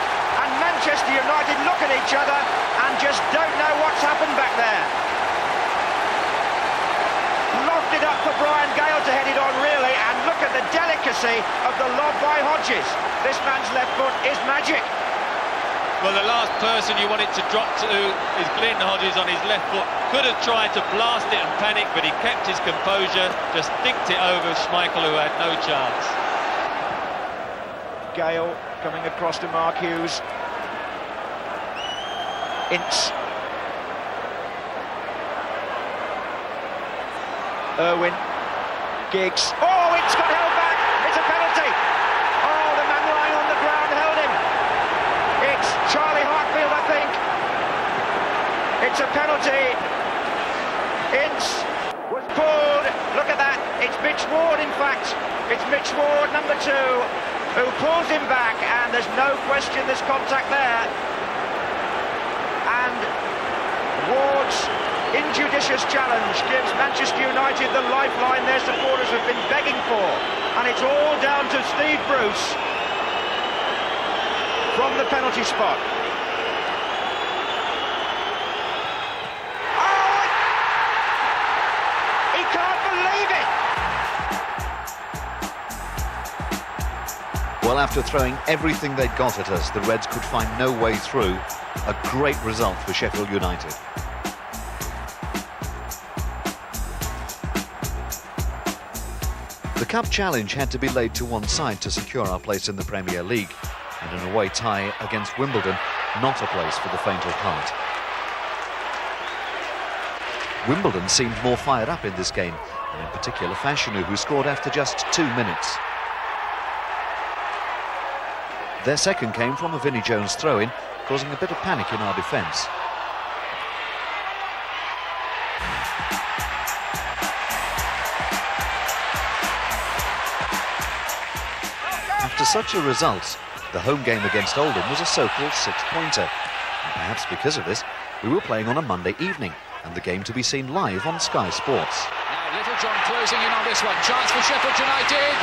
And Manchester United look at each other and just don't know what's happened back there. Lofted up for Brian Gale to head it on, really, and look at the delicacy of the lob by Hodges. This man's left foot is magic. Well, the last person you want it to drop to is Glyn Hodges on his left foot. Could have tried to blast it and panic, but he kept his composure, just dinked it over Schmeichel, who had no chance. Gale coming across to Mark Hughes. Ince. Irwin, Giggs, oh, it's got held back, it's a penalty. Oh, the man lying on the ground held him. It's Charlie Hartfield, I think. It's a penalty. Ince was pulled, look at that, it's Mitch Ward in fact. It's Mitch Ward, number 2, who pulls him back, and there's no question there's contact there. And Ward's injudicious challenge gives Manchester United the lifeline their supporters have been begging for, and it's all down to Steve Bruce from the penalty spot. Oh! He can't believe it! Well, after throwing everything they'd got at us, the Reds could find no way through. A great result for Sheffield United. The Cup challenge had to be laid to one side to secure our place in the Premier League, and an away tie against Wimbledon, not a place for the faint of heart. Wimbledon seemed more fired up in this game, and in particular Fashanu, who scored after just 2 minutes. Their second came from a Vinnie Jones throw-in, causing a bit of panic in our defence. After such a result, the home game against Oldham was a so-called 6-pointer. And perhaps because of this, we were playing on a Monday evening, and the game to be seen live on Sky Sports. Now Littlejohn closing in on this one. Chance for Sheffield United.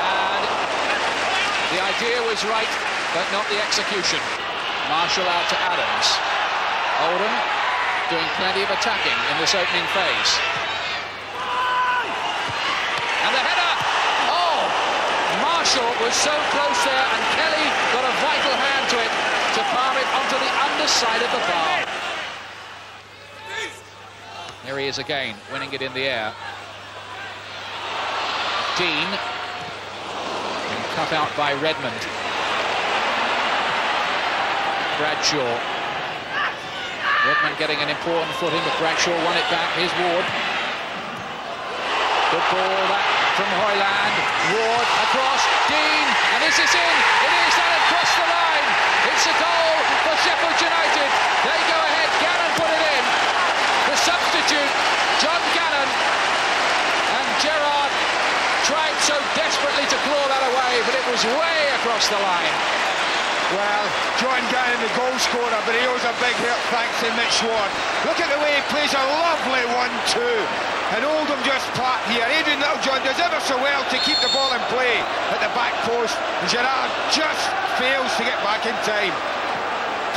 And the idea was right, but not the execution. Marshall out to Adams. Oldham doing plenty of attacking in this opening phase. And the header! Oh! Marshall was so close there, and Kelly got a vital hand to it to palm it onto the underside of the bar. Here he is again, winning it in the air. Deane. And cut out by Redmond. Bradshaw. Redmond getting an important footing, but Bradshaw won it back. Here's Ward. Good ball that from Hoyland. Ward across. Deane. And is this in? It is. That had crossed the line. It's a tried so desperately to claw that away, but it was way across the line. Well, John Gannon, the goal scorer, but he owes a big thanks to Mitch Swan. Look at the way he plays a lovely 1-2. And Oldham just part here. Adrian Littlejohn does ever so well to keep the ball in play at the back post. And Gerrard just fails to get back in time.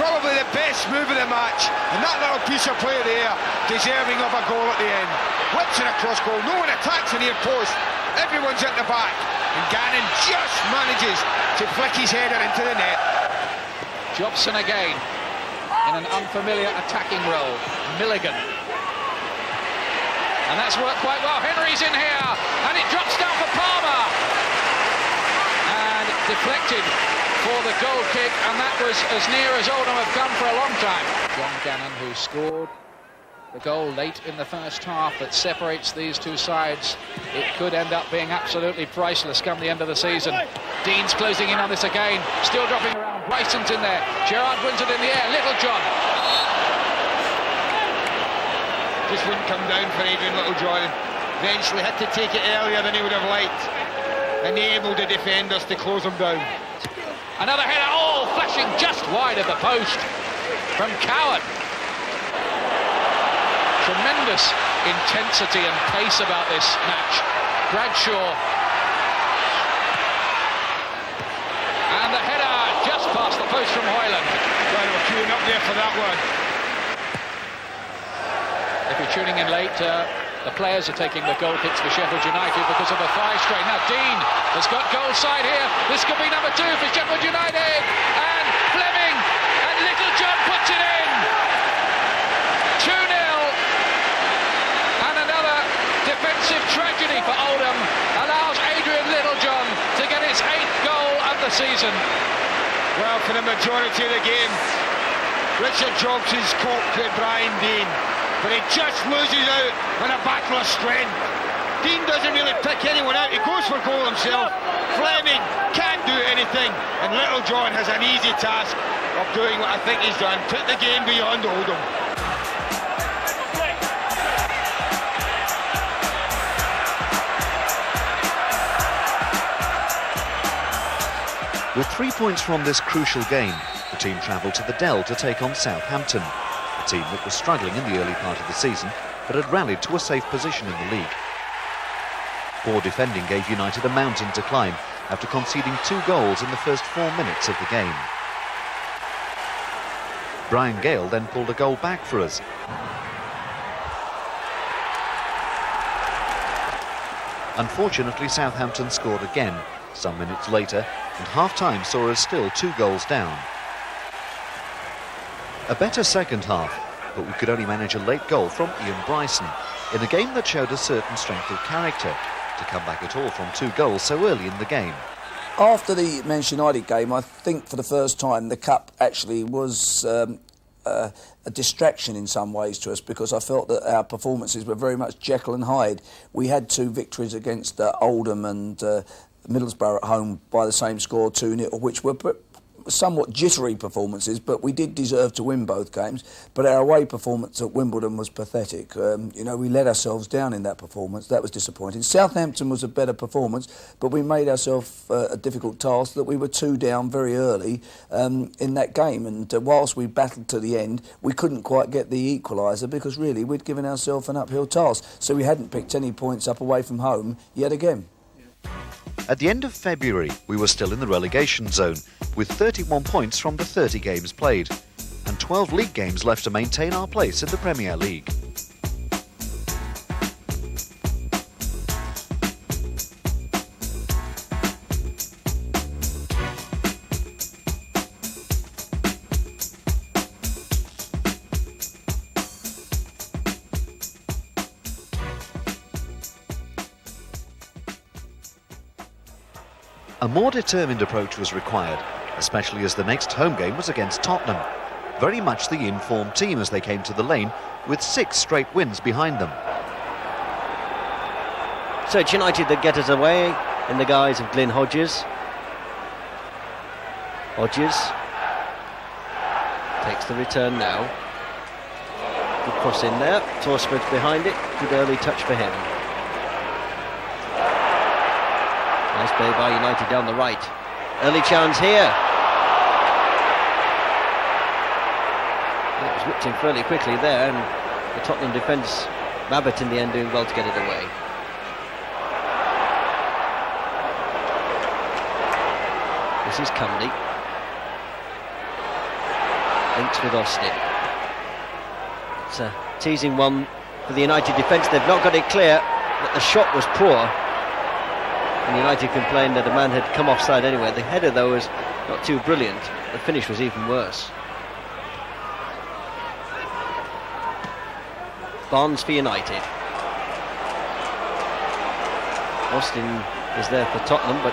Probably the best move of the match. And that little piece of play there, deserving of a goal at the end. Whips it across goal. No one attacks the near post. Everyone's at the back. And Gannon just manages to flick his header into the net. Jobson again in an unfamiliar attacking role. Milligan. And that's worked quite well. Henry's in here, and it drops down for Palmer. And deflected for the goal kick, and that was as near as Oldham have come for a long time. John Gannon, who scored the goal late in the first half that separates these two sides. It could end up being absolutely priceless come the end of the season. Deane's closing in on this again, still dropping around. Bryson's in there. Gerrard wins it in the air. Littlejohn. Just wouldn't come down for Adrian Littlejohn. Eventually had to take it earlier than he would have liked. Enable the defenders to close him down. Another header, oh, flashing just wide of the post from Coward. Tremendous intensity and pace about this match. Bradshaw. And the header just past the post from Hoyland. Well, they were queuing up there for that one. If you're tuning in late, the players are taking the goal kicks for Sheffield United because of a thigh strain. Now Deane has got goal side here. This could be number 2 for Sheffield United. And Fleming and Littlejohn puts it in. 2-0. And another defensive tragedy for Oldham allows Adrian Littlejohn to get his 8th goal of the season. Well, for the majority of the game, Richard Jobson's coped at Brian Deane. But he just loses out on a battle of strength. Deane doesn't really pick anyone out. He goes for goal himself. Fleming can't do anything. And Littlejohn has an easy task of doing what I think he's done. Put the game beyond Oldham. With 3 points from this crucial game, the team travelled to the Dell to take on Southampton. A team that was struggling in the early part of the season, but had rallied to a safe position in the league. Poor defending gave United a mountain to climb after conceding 2 goals in the first 4 minutes of the game. Brian Gale then pulled a goal back for us. Unfortunately, Southampton scored again some minutes later, and half-time saw us still 2 goals down. A better second half, but we could only manage a late goal from Ian Bryson in a game that showed a certain strength of character to come back at all from 2 goals so early in the game. After the Manchester United game, I think for the first time the Cup actually was a distraction in some ways to us, because I felt that our performances were very much Jekyll and Hyde. We had 2 victories against Oldham and Middlesbrough at home by the same score, 2-0, which were somewhat jittery performances, but we did deserve to win both games. But our away performance at Wimbledon was pathetic. You know, we let ourselves down in that performance. That was disappointing. Southampton was a better performance, but we made ourselves a difficult task that we were 2 down very early in that game. And whilst we battled to the end, we couldn't quite get the equaliser because really we'd given ourselves an uphill task. So we hadn't picked any points up away from home yet again. At the end of February, we were still in the relegation zone, with 31 points from the 30 games played, and 12 league games left to maintain our place in the Premier League. A more determined approach was required, especially as the next home game was against Tottenham. Very much the informed team as they came to the lane, with 6 straight wins behind them. So it's United that get us away in the guise of Glyn Hodges. Hodges takes the return now. Good cross in there. Torsford's behind it. Good early touch for him. Nice play by United down the right. Early chance here. It was whipped in fairly quickly there, and the Tottenham defence, Babbitt in the end doing well to get it away. This is Cundy. Links with Austin. It's a teasing one for the United defence. They've not got it clear, but the shot was poor. And United complained that a man had come offside anyway. The header, though, was not too brilliant. The finish was even worse. Barnes for United. Austin is there for Tottenham, but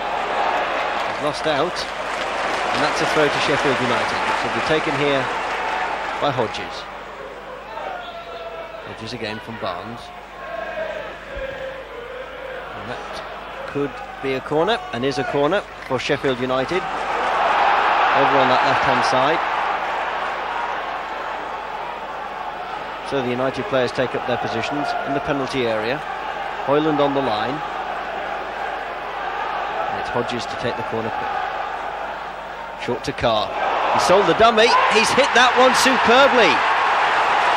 he's lost out. And that's a throw to Sheffield United, which will be taken here by Hodges. Hodges again from Barnes. And that could be a corner, and is a corner for Sheffield United. Over on that left-hand side. So the United players take up their positions in the penalty area. Hoyland on the line. And it's Hodges to take the corner pick. Short to Carr. He sold the dummy. He's hit that one superbly.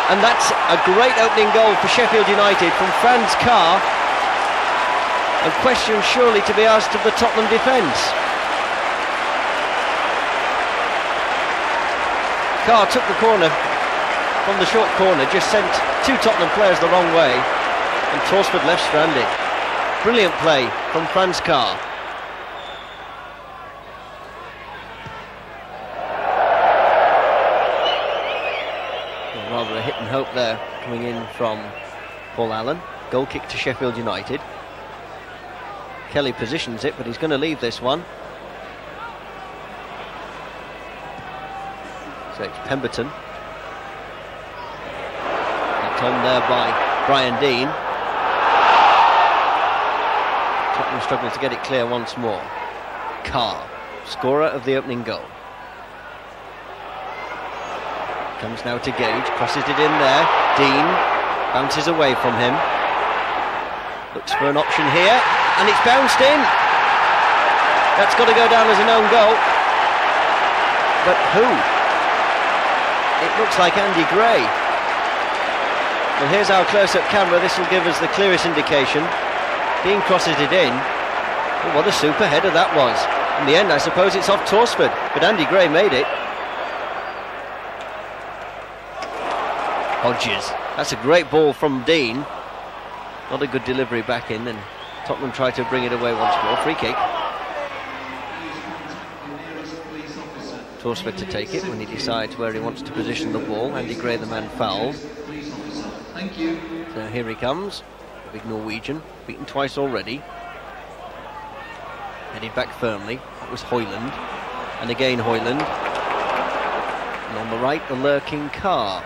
And that's a great opening goal for Sheffield United from Franz Carr. And question surely to be asked of the Tottenham defence. Carr took the corner from the short corner, just sent two Tottenham players the wrong way, and Torsford left stranded. Brilliant play from Franz Carr. Rather a hit and hope there coming in from Paul Allen. Goal kick to Sheffield United. Kelly positions it, but he's going to leave this one. So it's Pemberton. Knocked on there by Brian Deane. Tottenham struggle to get it clear once more. Carr, scorer of the opening goal. Comes now to Gage, crosses it in there. Deane bounces away from him. Looks for an option here, and it's bounced in. That's got to go down as an own goal. But who? It looks like Andy Gray. Well, here's our close-up camera. This will give us the clearest indication. Deane crosses it in. Oh, what a super header that was. In the end, I suppose it's off Torsford, but Andy Gray made it. Hodges. That's a great ball from Deane. Not a good delivery back in, and Tottenham try to bring it away once more. Free kick. Torsford to take it when he decides where he wants to position the ball. Andy Gray, the man fouled. So here he comes, the big Norwegian, beaten twice already. Headed back firmly. That was Hoyland, and again Hoyland. And on the right, the lurking Carr.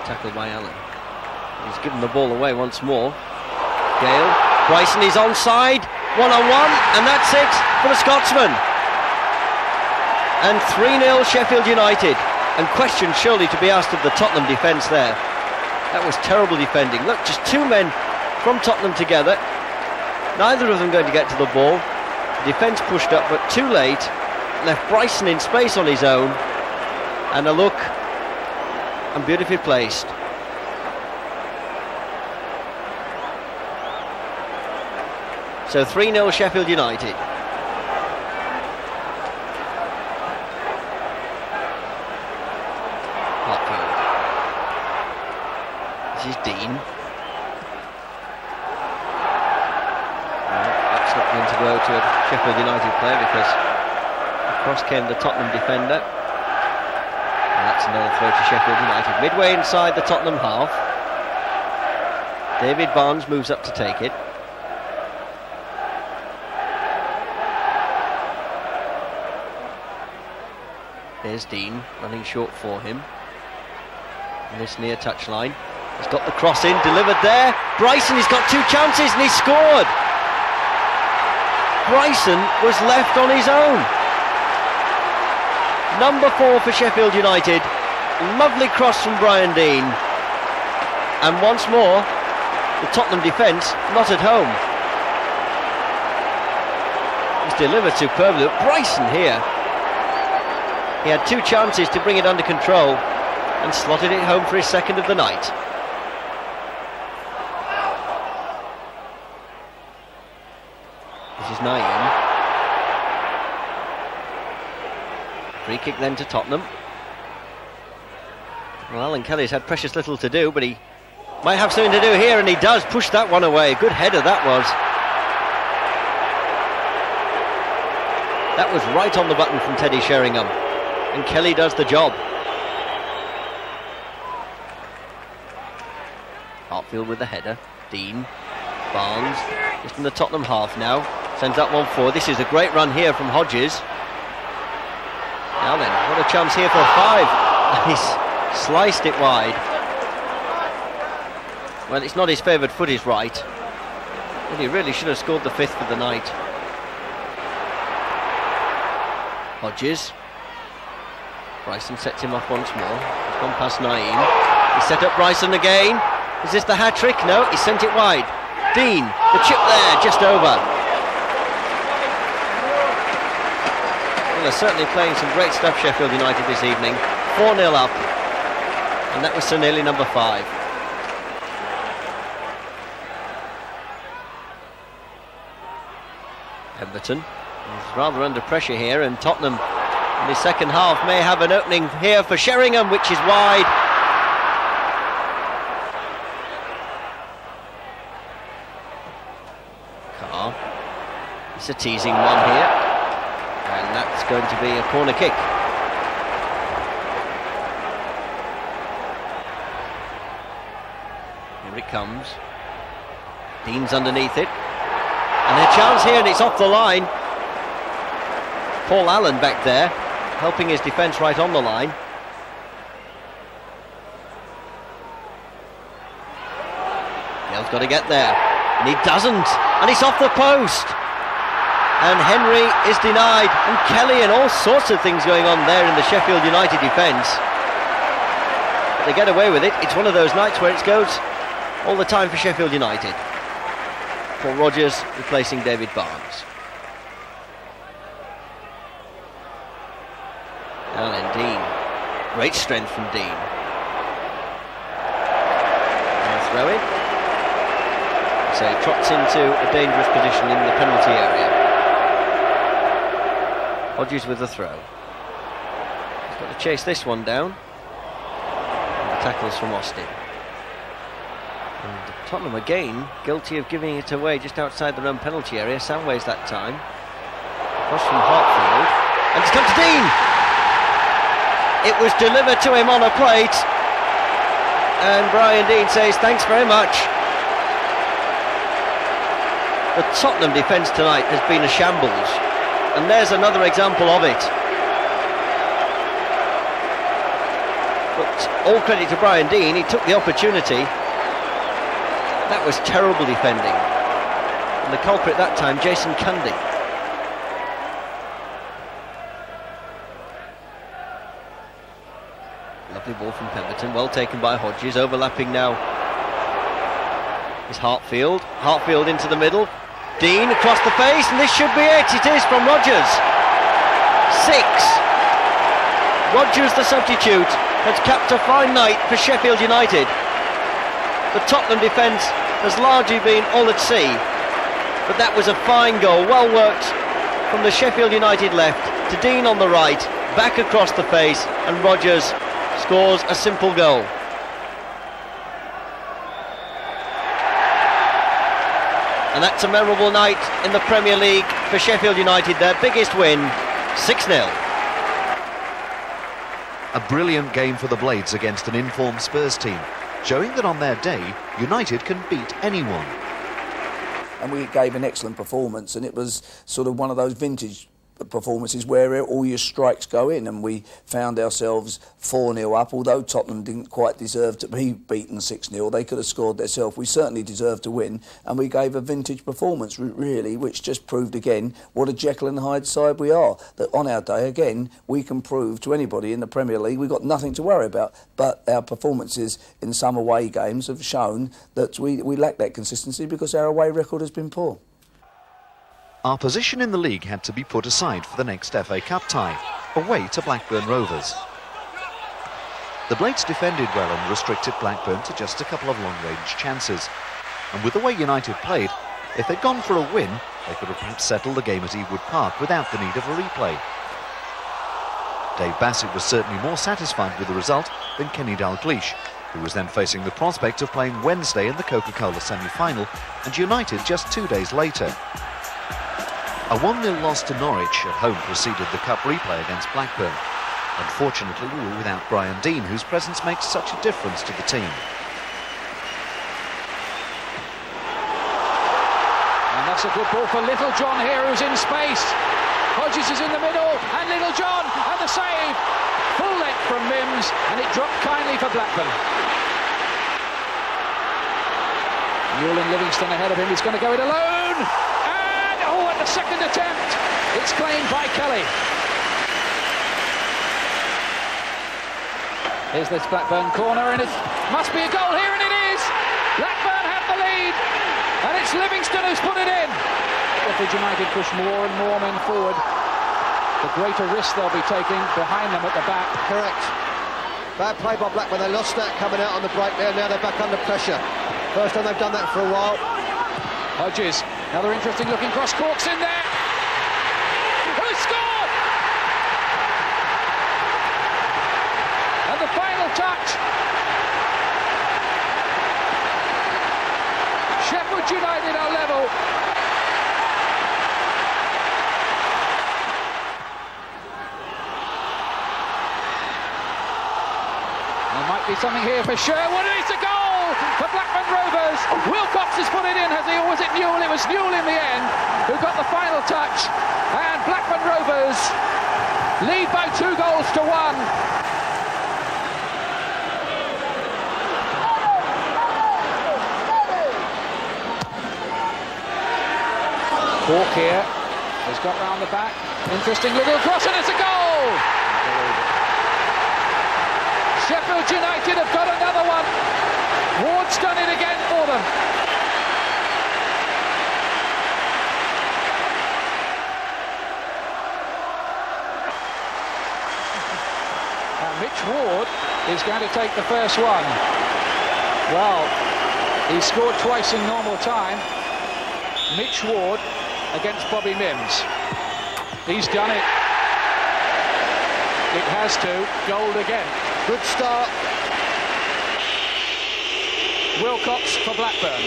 Tackled by Allen. He's given the ball away once more. Gale. Bryson is onside. 1-on-1, and that's it for the Scotsman. And 3-0 Sheffield United. And question surely to be asked of the Tottenham defence there. That was terrible defending. Look, just two men from Tottenham together. Neither of them going to get to the ball. The defence pushed up, but too late. Left Bryson in space on his own. And a look. And beautifully placed. So 3-0 Sheffield United. Hartfield. This is Deane. That's not going to go to a Sheffield United player because across came the Tottenham defender. That's another throw to Sheffield United. Midway inside the Tottenham half. David Barnes moves up to take it. There's Deane running short for him. And this near touchline. He's got the cross in, delivered there. Bryson, he's got two chances and he scored. Bryson was left on his own. Number 4 for Sheffield United. Lovely cross from Brian Deane. And once more, the Tottenham defence not at home. delivered superbly. Bryson here. He had 2 chances to bring it under control and slotted it home for his second of the night. This is Naeem. Free kick then to Tottenham. Well, Alan Kelly's had precious little to do, but he might have something to do here, and he does push that one away. Good header that was. That was right on the button from Teddy Sheringham, and Kelly does the job. Hartfield with the header. Deane, Barnes, just in the Tottenham half now. Sends that one forward. This is a great run here from Hodges. Now then, what a chance here for a 5. He's sliced it wide. Well, it's not his favoured foot, is right. But he really should have scored the 5th for the night. Hodges. Bryson sets him off once more. He's gone past Naeem. He set up Bryson again. Is this the hat-trick? No, he sent it wide. Deane, the chip there, just over. Well, they're certainly playing some great stuff, Sheffield United, this evening. 4-0 up. And that was so nearly number 5. Everton is rather under pressure here, and Tottenham in the second half may have an opening here for Sheringham, which is wide. Carr. It's a teasing one here, and that's going to be a corner kick. Here it comes. Deane's underneath it. And a chance here, and it's off the line. Paul Allen back there, helping his defence right on the line. Gale's got to get there, and he doesn't, and it's off the post. And Henry is denied, and Kelly, and all sorts of things going on there in the Sheffield United defence. But they get away with it. It's one of those nights where it goes all the time for Sheffield United. Paul Rodgers replacing David Barnes. Now then, Deane. Great strength from Deane. And a throw in. So he trots into a dangerous position in the penalty area. Hodges with the throw. He's got to chase this one down. And the tackles from Austin. And Tottenham again guilty of giving it away just outside their own penalty area. Samways that time. Cross from Hartfield. And it's come to Deane! It was delivered to him on a plate. And Brian Deane says thanks very much. The Tottenham defence tonight has been a shambles. And there's another example of it. But all credit to Brian Deane, he took the opportunity. That was terrible defending. And the culprit that time, Jason Cundy. Lovely ball from Pemberton, well taken by Hodges, overlapping now is Hartfield. Hartfield into the middle. Deane across the face, and this should be it. It is from Rodgers. 6. Rodgers, the substitute, has capped a fine night for Sheffield United. The Tottenham defence has largely been all at sea, but that was a fine goal, well worked from the Sheffield United left to Deane on the right, back across the face, and Rodgers scores a simple goal. And that's a memorable night in the Premier League for Sheffield United, their biggest win, 6-0. A brilliant game for the Blades against an informed Spurs team, showing that on their day, United can beat anyone. And we gave an excellent performance, and it was sort of one of those vintage performances where all your strikes go in, and we found ourselves 4-0 up. Although Tottenham didn't quite deserve to be beaten 6-0, they could have scored themselves. We certainly deserved to win, and we gave a vintage performance really, which just proved again what a Jekyll and Hyde side we are. That on our day again we can prove to anybody in the Premier League we've got nothing to worry about. But our performances in some away games have shown that we lack that consistency because our away record has been poor. Our position in the league had to be put aside for the next FA Cup tie, away to Blackburn Rovers. The Blades defended well and restricted Blackburn to just a couple of long-range chances. And with the way United played, if they'd gone for a win, they could have perhaps settled the game at Ewood Park without the need of a replay. Dave Bassett was certainly more satisfied with the result than Kenny Dalglish, who was then facing the prospect of playing Wednesday in the Coca-Cola semi-final and United just 2 days later. A 1-0 loss to Norwich at home preceded the cup replay against Blackburn. Unfortunately, we were without Brian Deane, whose presence makes such a difference to the team. And that's a good ball for Little John here, who's in space. Hodges is in the middle, and Little John, and the save. Full length from Mims, and it dropped kindly for Blackburn. Newland Livingston ahead of him, he's going to go it alone. And, oh, at the second attempt, it's claimed by Kelly. Here's this Blackburn corner, and it must be a goal here, and it is! Blackburn have the lead, and it's Livingston who's put it in. Sheffield United push more and more men forward, the greater risk they'll be taking behind them at the back. Correct. Bad play by Blackburn. They lost that coming out on the break there. Now they're back under pressure. First time they've done that for a while. Hodges, another interesting looking cross, Cork's in there. Who scored? And the final touch. Sheffield United are level. There might be something here for Sherwood, and it's a goal for Blackburn Rovers. Wilcox has put it in, has he, or was it Newell? It was Newell in the end who got the final touch, and Blackburn Rovers lead by 2 goals to 1. Cork here has got round the back. Interesting little cross, and it's a goal! Sheffield United have got another one. Ward's done it again for them. Now Mitch Ward is going to take the first one. Well, he scored twice in normal time. Mitch Ward against Bobby Mims. He's done it. It has to. Goal again. Good start. Wilcox for Blackburn.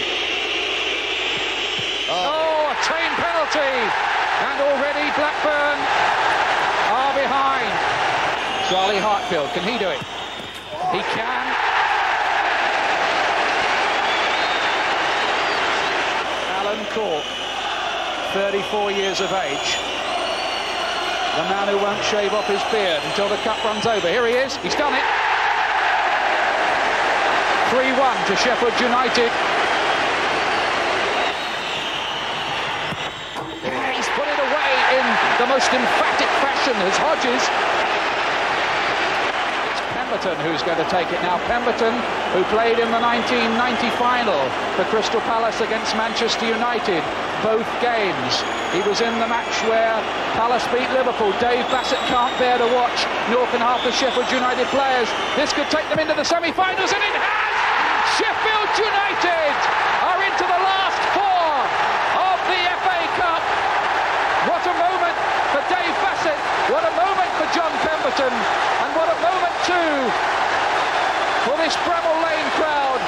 Oh, a train penalty. And already Blackburn are behind. Charlie Hartfield, can he do it? He can. Alan Cork, 34 years of age. The man who won't shave off his beard until the cup runs over. Here he is, he's done it. 3-1 to Sheffield United. He's put it away in the most emphatic fashion as Hodges. It's Pemberton who's going to take it now. Pemberton, who played in the 1990 final for Crystal Palace against Manchester United. Both games. He was in the match where Palace beat Liverpool. Dave Bassett can't bear to watch nor can half the Sheffield United players. This could take them into the semi-finals, and it has! Sheffield United are into the last 4 of the FA Cup. What a moment for Dave Bassett. What a moment for John Pemberton. And what a moment too for this Bramall Lane crowd.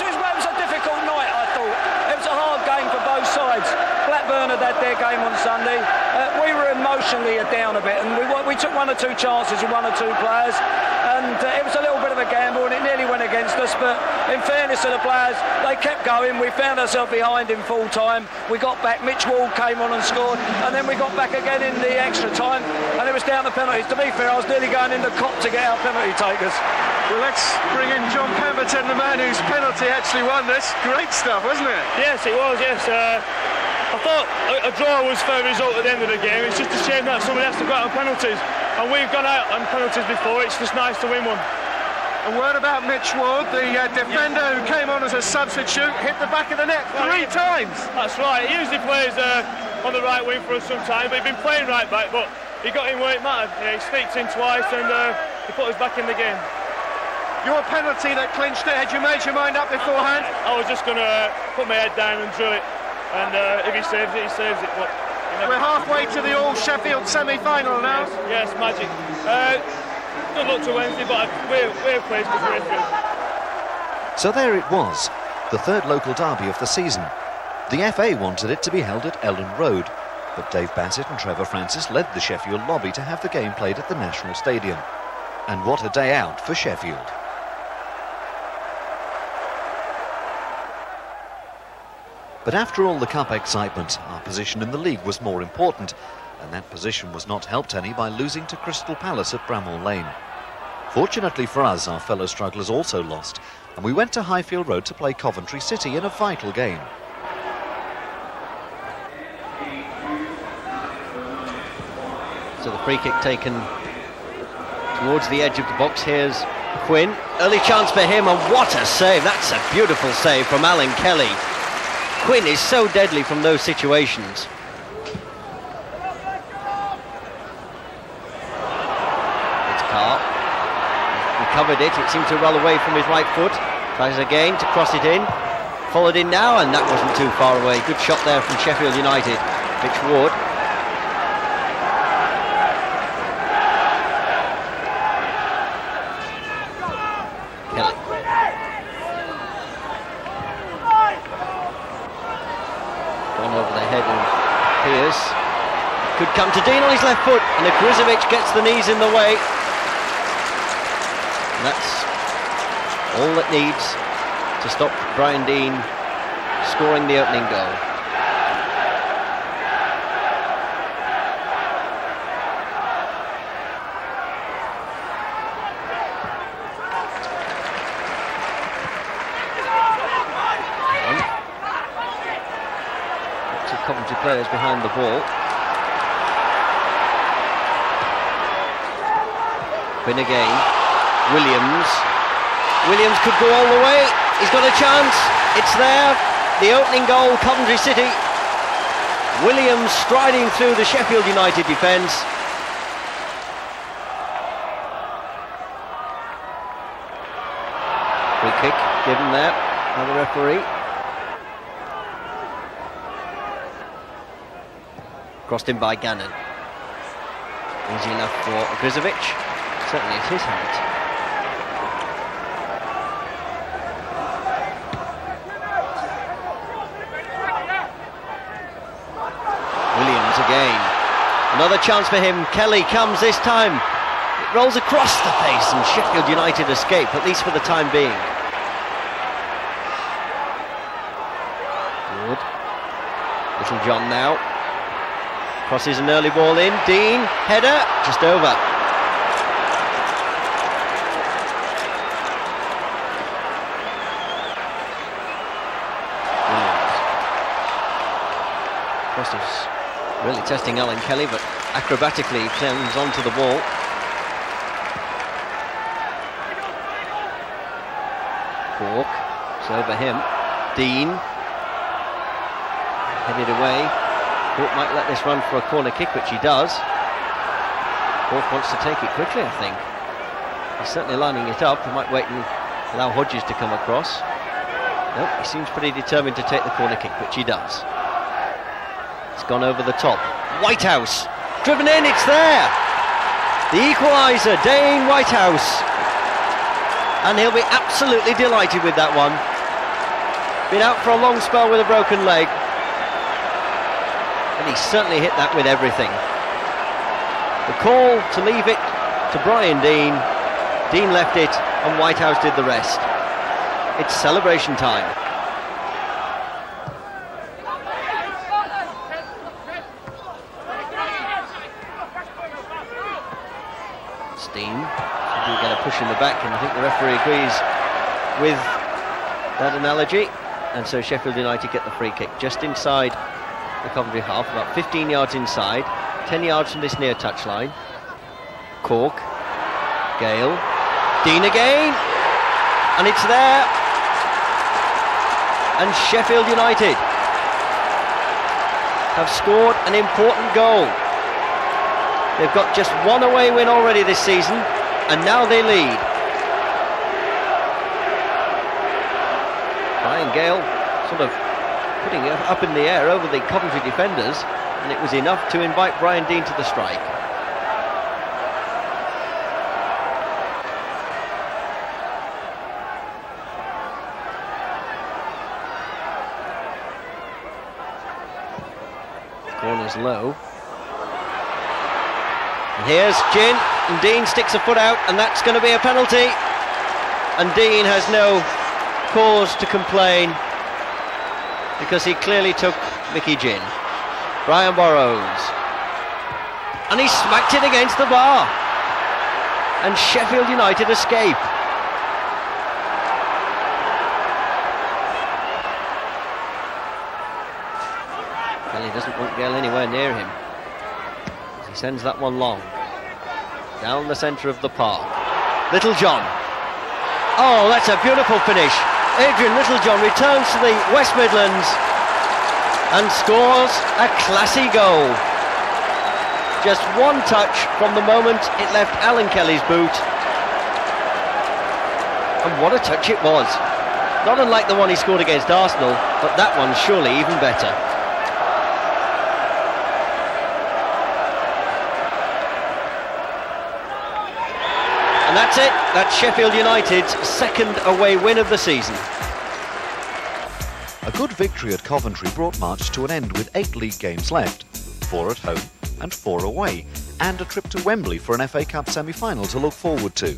was a difficult night, I thought. It was a hard game for both sides. Blackburn had had their game on Sunday. We were emotionally down a bit, and we took 1 or 2 chances with 1 or 2 players, and it was a little bit of a gamble, and it nearly went against us. But in fairness to the players, they kept going. We found ourselves behind in full time. We got back. Mitch Ward came on and scored, and then we got back again in the extra time, and it was down to penalties. To be fair, I was nearly going in the cop to get our penalty takers. Well, let's bring in John Pemberton, the man whose penalty actually won this. Great stuff, wasn't it? Yes, it was, yes. I thought a draw was fair result at the end of the game. It's just a shame that somebody has to go out on penalties. And we've gone out on penalties before. It's just nice to win one. A word about Mitch Ward, the defender who came on as a substitute, hit the back of the net 3 times. That's right. He usually plays on the right wing for us sometimes, but he's been playing right back. But he got in where it mattered. He sneaked in twice, and he put us back in the game. Your penalty that clinched it, had you made your mind up beforehand? I was just going to put my head down and drill it. And if he saves it, he saves it. But we're halfway to the all-Sheffield semi-final now. Yes, magic. Good luck to Wednesday, but we're pleased with Sheffield. So there it was, the 3rd local derby of the season. The FA wanted it to be held at Ellen Road, but Dave Bassett and Trevor Francis led the Sheffield lobby to have the game played at the National Stadium. And what a day out for Sheffield. But after all the cup excitement, our position in the league was more important, and that position was not helped any by losing to Crystal Palace at Bramall Lane. Fortunately for us, our fellow strugglers also lost, and we went to Highfield Road to play Coventry City in a vital game. So the free kick taken towards the edge of the box. Here's Quinn. Early chance for him, and what a save. That's a beautiful save from Alan Kelly. Quinn is so deadly from those situations. It's Carr. He recovered it. It seemed to roll away from his right foot. Tries again to cross it in. Followed in now, and that wasn't too far away. Good shot there from Sheffield United. Mitch Ward. Kelly. Gone over the head of Pierce. Could come to Deane on his left foot, and Akrizovic gets the knees in the way. And that's all that needs to stop Brian Deane scoring the opening goal. Coventry players behind the ball. Quinn again. Williams could go all the way. He's got a chance. It's there. The opening goal, Coventry City. Williams striding through the Sheffield United defence. Free kick given there by the referee. Crossed in by Gannon. Easy enough for Akrizovic. Certainly at his height. Williams again. Another chance for him. Kelly comes this time. It rolls across the face, and Sheffield United escape, at least for the time being. Good. Little John now. Crosses an early ball in. Deane, header, just over. Williams. Cross really testing Alan Kelly, but acrobatically clings onto the ball. Cork, it's over him. Deane. Headed away. Cork might let this run for a corner kick, which he does. Cork wants to take it quickly, I think. He's certainly lining it up. He might wait and allow Hodges to come across. Nope, he seems pretty determined to take the corner kick, which he does. It's gone over the top. Whitehouse, driven in, it's there! The equaliser, Dane Whitehouse. And he'll be absolutely delighted with that one. been out for a long spell with a broken leg. And he certainly hit that with everything. The call to leave it to Brian Deane. Deane left it and Whitehouse did the rest. It's celebration time. Deane do get a push in the back, and I think the referee agrees with that analogy, and so Sheffield United get the free kick just inside the Coventry half, about 15 yards inside, 10 yards from this near touchline. Cork, Gale, Deane again, and it's there, and Sheffield United have scored an important goal. They've got just one away win already this season, and now they lead. Brian Gale sort of putting it up in the air over the Coventry defenders, and it was enough to invite Brian Deane to the strike. Corner's low. And here's Gin, and Deane sticks a foot out, and that's going to be a penalty. And Deane has no cause to complain, because he clearly took Mickey Gin. Brian Burrows. And he smacked it against the bar. And Sheffield United escape. Kelly doesn't want Gale anywhere near him. He sends that one long, down the centre of the park. Littlejohn. Oh, that's a beautiful finish. Adrian Littlejohn returns to the West Midlands and scores a classy goal. Just one touch from the moment it left Alan Kelly's boot. And what a touch it was. Not unlike the one he scored against Arsenal, but that one's surely even better. And that's it. That's Sheffield United's second away win of the season. A good victory at Coventry brought March to an end with 8 league games left, 4 at home and 4 away, and a trip to Wembley for an FA Cup semi-final to look forward to.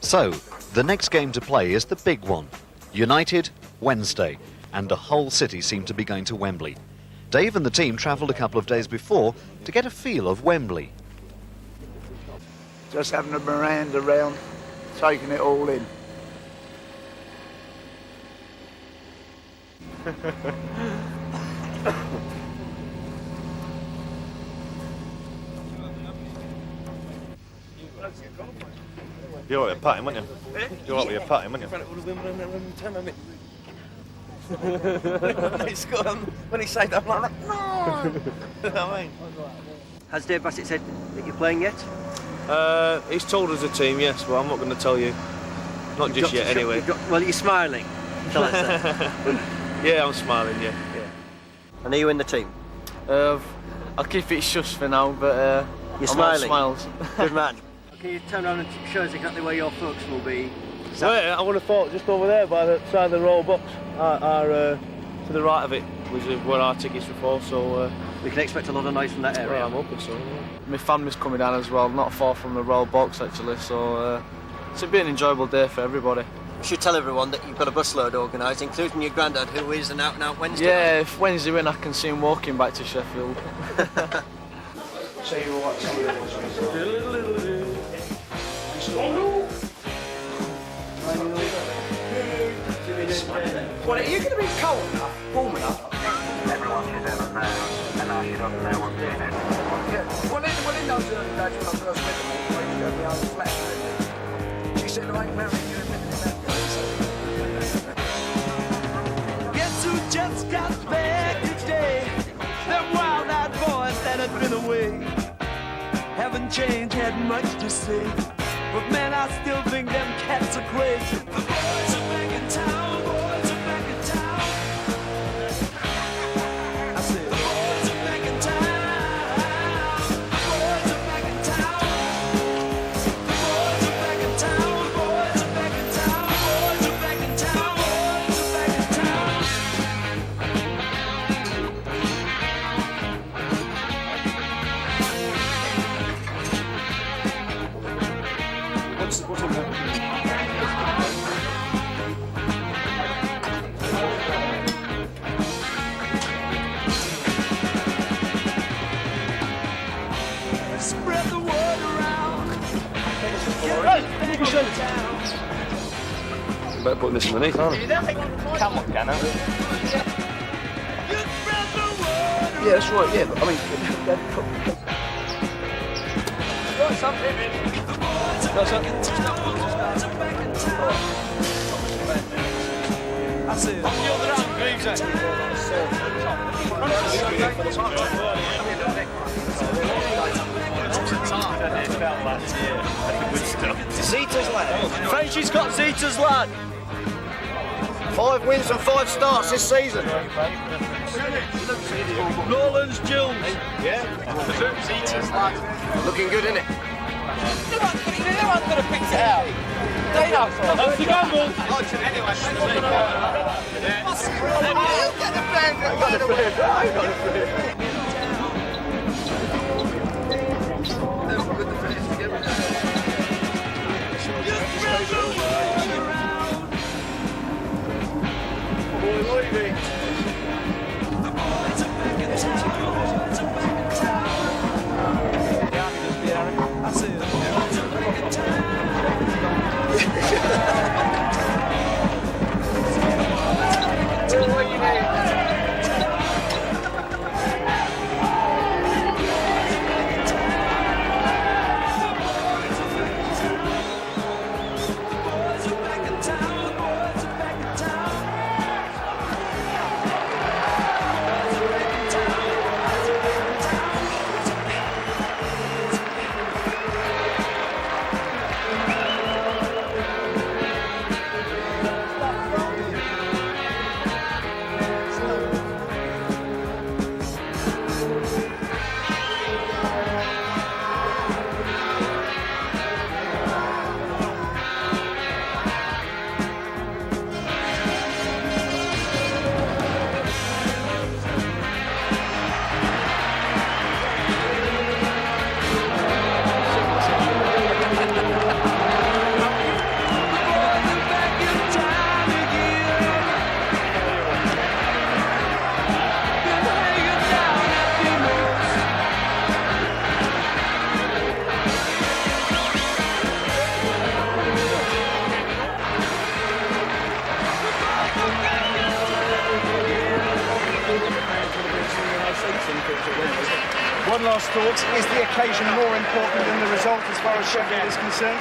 So, the next game to play is the big one. United, Wednesday, and the whole city seem to be going to Wembley. Dave and the team travelled a couple of days before to get a feel of Wembley. Just having a Miranda round, taking it all in. You're all right with patting, weren't you? You're all right with your patting, weren't you? When he saved that, I'm like, no! You know what I mean? Has Dave Bassett said that you're playing yet? He's told us a team, yes, but I'm not going to tell you. Not just yet, anyway. Well, you're smiling. Tell us that. Yeah, I'm smiling, yeah. And are you in the team? I'll keep it shush for now, but you're smiling. Smiles. Good man. Can you turn around and show us exactly where your folks will be? Well, I would have thought just over there by the side of the roll box, to the right of it, was where our tickets were for, so... we can expect a lot of noise from that area. Well, I'm hoping so, yeah. My family's coming down as well, not far from the roll box actually, so it's be an enjoyable day for everybody. We should tell everyone that you've got a busload organised, including your granddad, who is an out-and-out Wednesday. Yeah, if Wednesday win, I can see him walking back to Sheffield. Say what? Well, are you going to be cold enough, warm enough? Everyone should ever know, and I should have no one doing it. Yeah, well, in those early days when I first met them, I used to have my own flat. She said, I ain't married you in that place. Guess who just got back today? Them wild-eyed boys that had been away haven't changed, had much to say. but man, I still think them cats are crazy. The boys are back in town, boys are back in town. I said, the boys are back in town, boys are back in town. The boys are back in town, boys are back in town, boys are back in town, boys are back in town. What's in there? Spread the word around. Better put this underneath, aren't I? Come on, Gunner. Yeah, that's right, yeah, but I mean... Got something. Got something. That's it. On the other hand, Greaves. Zeta's lad. Frenchie's got Zeta's lad. 5 wins and 5 starts this season. Nolan's Jules. Yeah. Zeta's lad. Looking good, isn't it? No one's going to pick it out. They know. That's the gamble. You get the blame. One last thought, is the occasion more important than the result as far as Sheffield is concerned?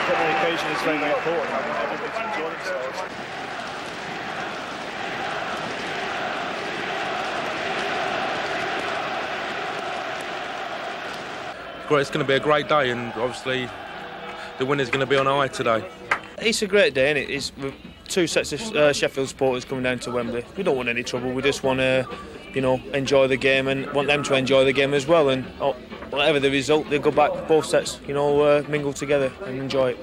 The occasion is very, very important. I want everybody to enjoy themselves. Great, it's going to be a great day, and obviously the winner's going to be on a high today. It's a great day, isn't it? It's with 2 sets of Sheffield supporters coming down to Wembley. We don't want any trouble. We just want to, enjoy the game and want them to enjoy the game as well. And whatever the result, they go back both sets, mingle together and enjoy it.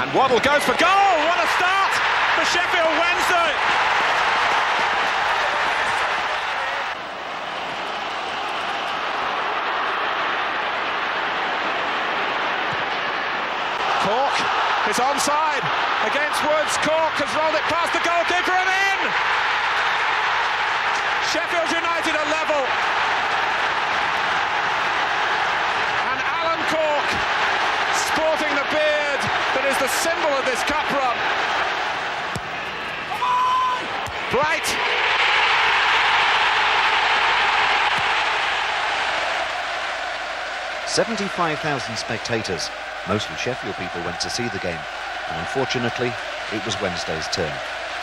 And Waddle goes for goal. What a start for Sheffield Wednesday. Cork is onside against Woods. Cork has rolled it past the goalkeeper and in. Sheffield United are level. And Alan Cork, sporting the beard that is the symbol of this cup run. Bright. "75,000 spectators. Mostly Sheffield people went to see the game, and unfortunately, it was Wednesday's turn.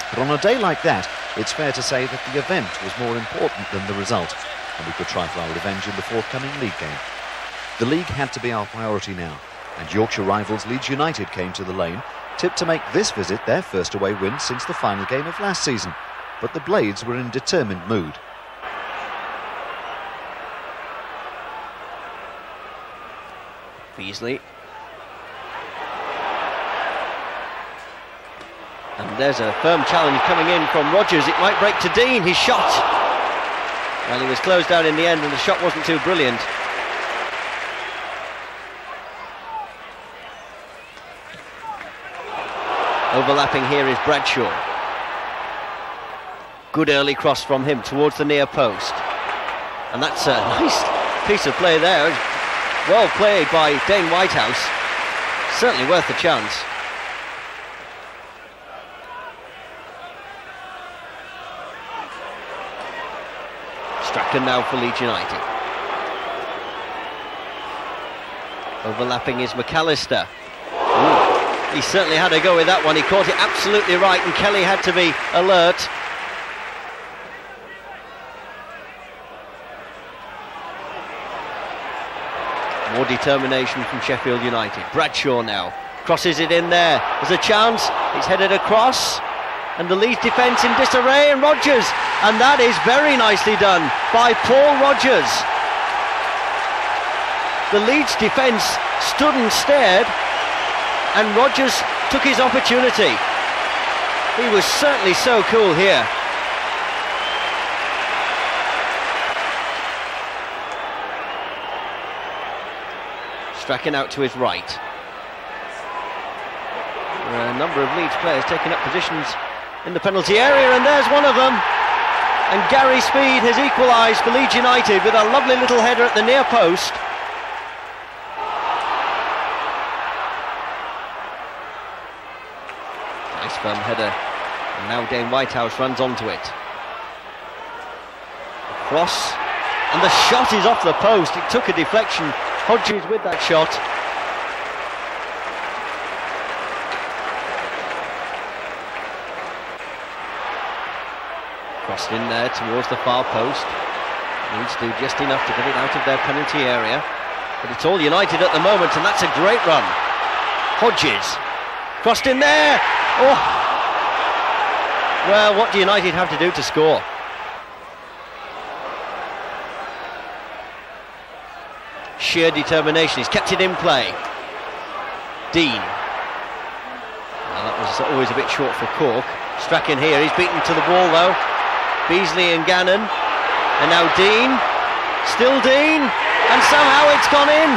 But on a day like that, it's fair to say that the event was more important than the result, and we could try for our revenge in the forthcoming league game. The league had to be our priority now, and Yorkshire rivals Leeds United came to the Lane, tipped to make this visit their first away win since the final game of last season. But the Blades were in determined mood. Beasley. And there's a firm challenge coming in from Rodgers. It might break to Deane. His shot. Well, he was closed down in the end and the shot wasn't too brilliant. Overlapping here is Bradshaw. Good early cross from him towards the near post. And that's a nice piece of play there. Well played by Dane Whitehouse. Certainly worth the chance. Strachan now for Leeds United. Overlapping is McAllister. Ooh, he certainly had a go with that one. He caught it absolutely right and Kelly had to be alert. More determination from Sheffield United. Bradshaw now crosses it in there. There's a chance. It's headed across. And the Leeds defence in disarray, and Rodgers. And that is very nicely done by Paul Rodgers. The Leeds defence stood and stared, and Rodgers took his opportunity. He was certainly so cool here. Strachan out to his right. There are a number of Leeds players taking up positions in the penalty area, and there's one of them. And Gary Speed has equalised for Leeds United with a lovely little header at the near post. Nice firm header. And now Dane Whitehouse runs onto it. Cross. And the shot is off the post. It took a deflection. Hodges with that shot. Crossed in there towards the far post. Needs to do just enough to get it out of their penalty area. But it's all United at the moment, and that's a great run. Hodges. Crossed in there. Oh! Well, what do United have to do to score? Sheer determination. He's kept it in play. Deane. Well, that was always a bit short for Cork. Strachan here. He's beaten to the ball though. Beasley and Gannon. And now Deane. Still Deane. And somehow it's gone in.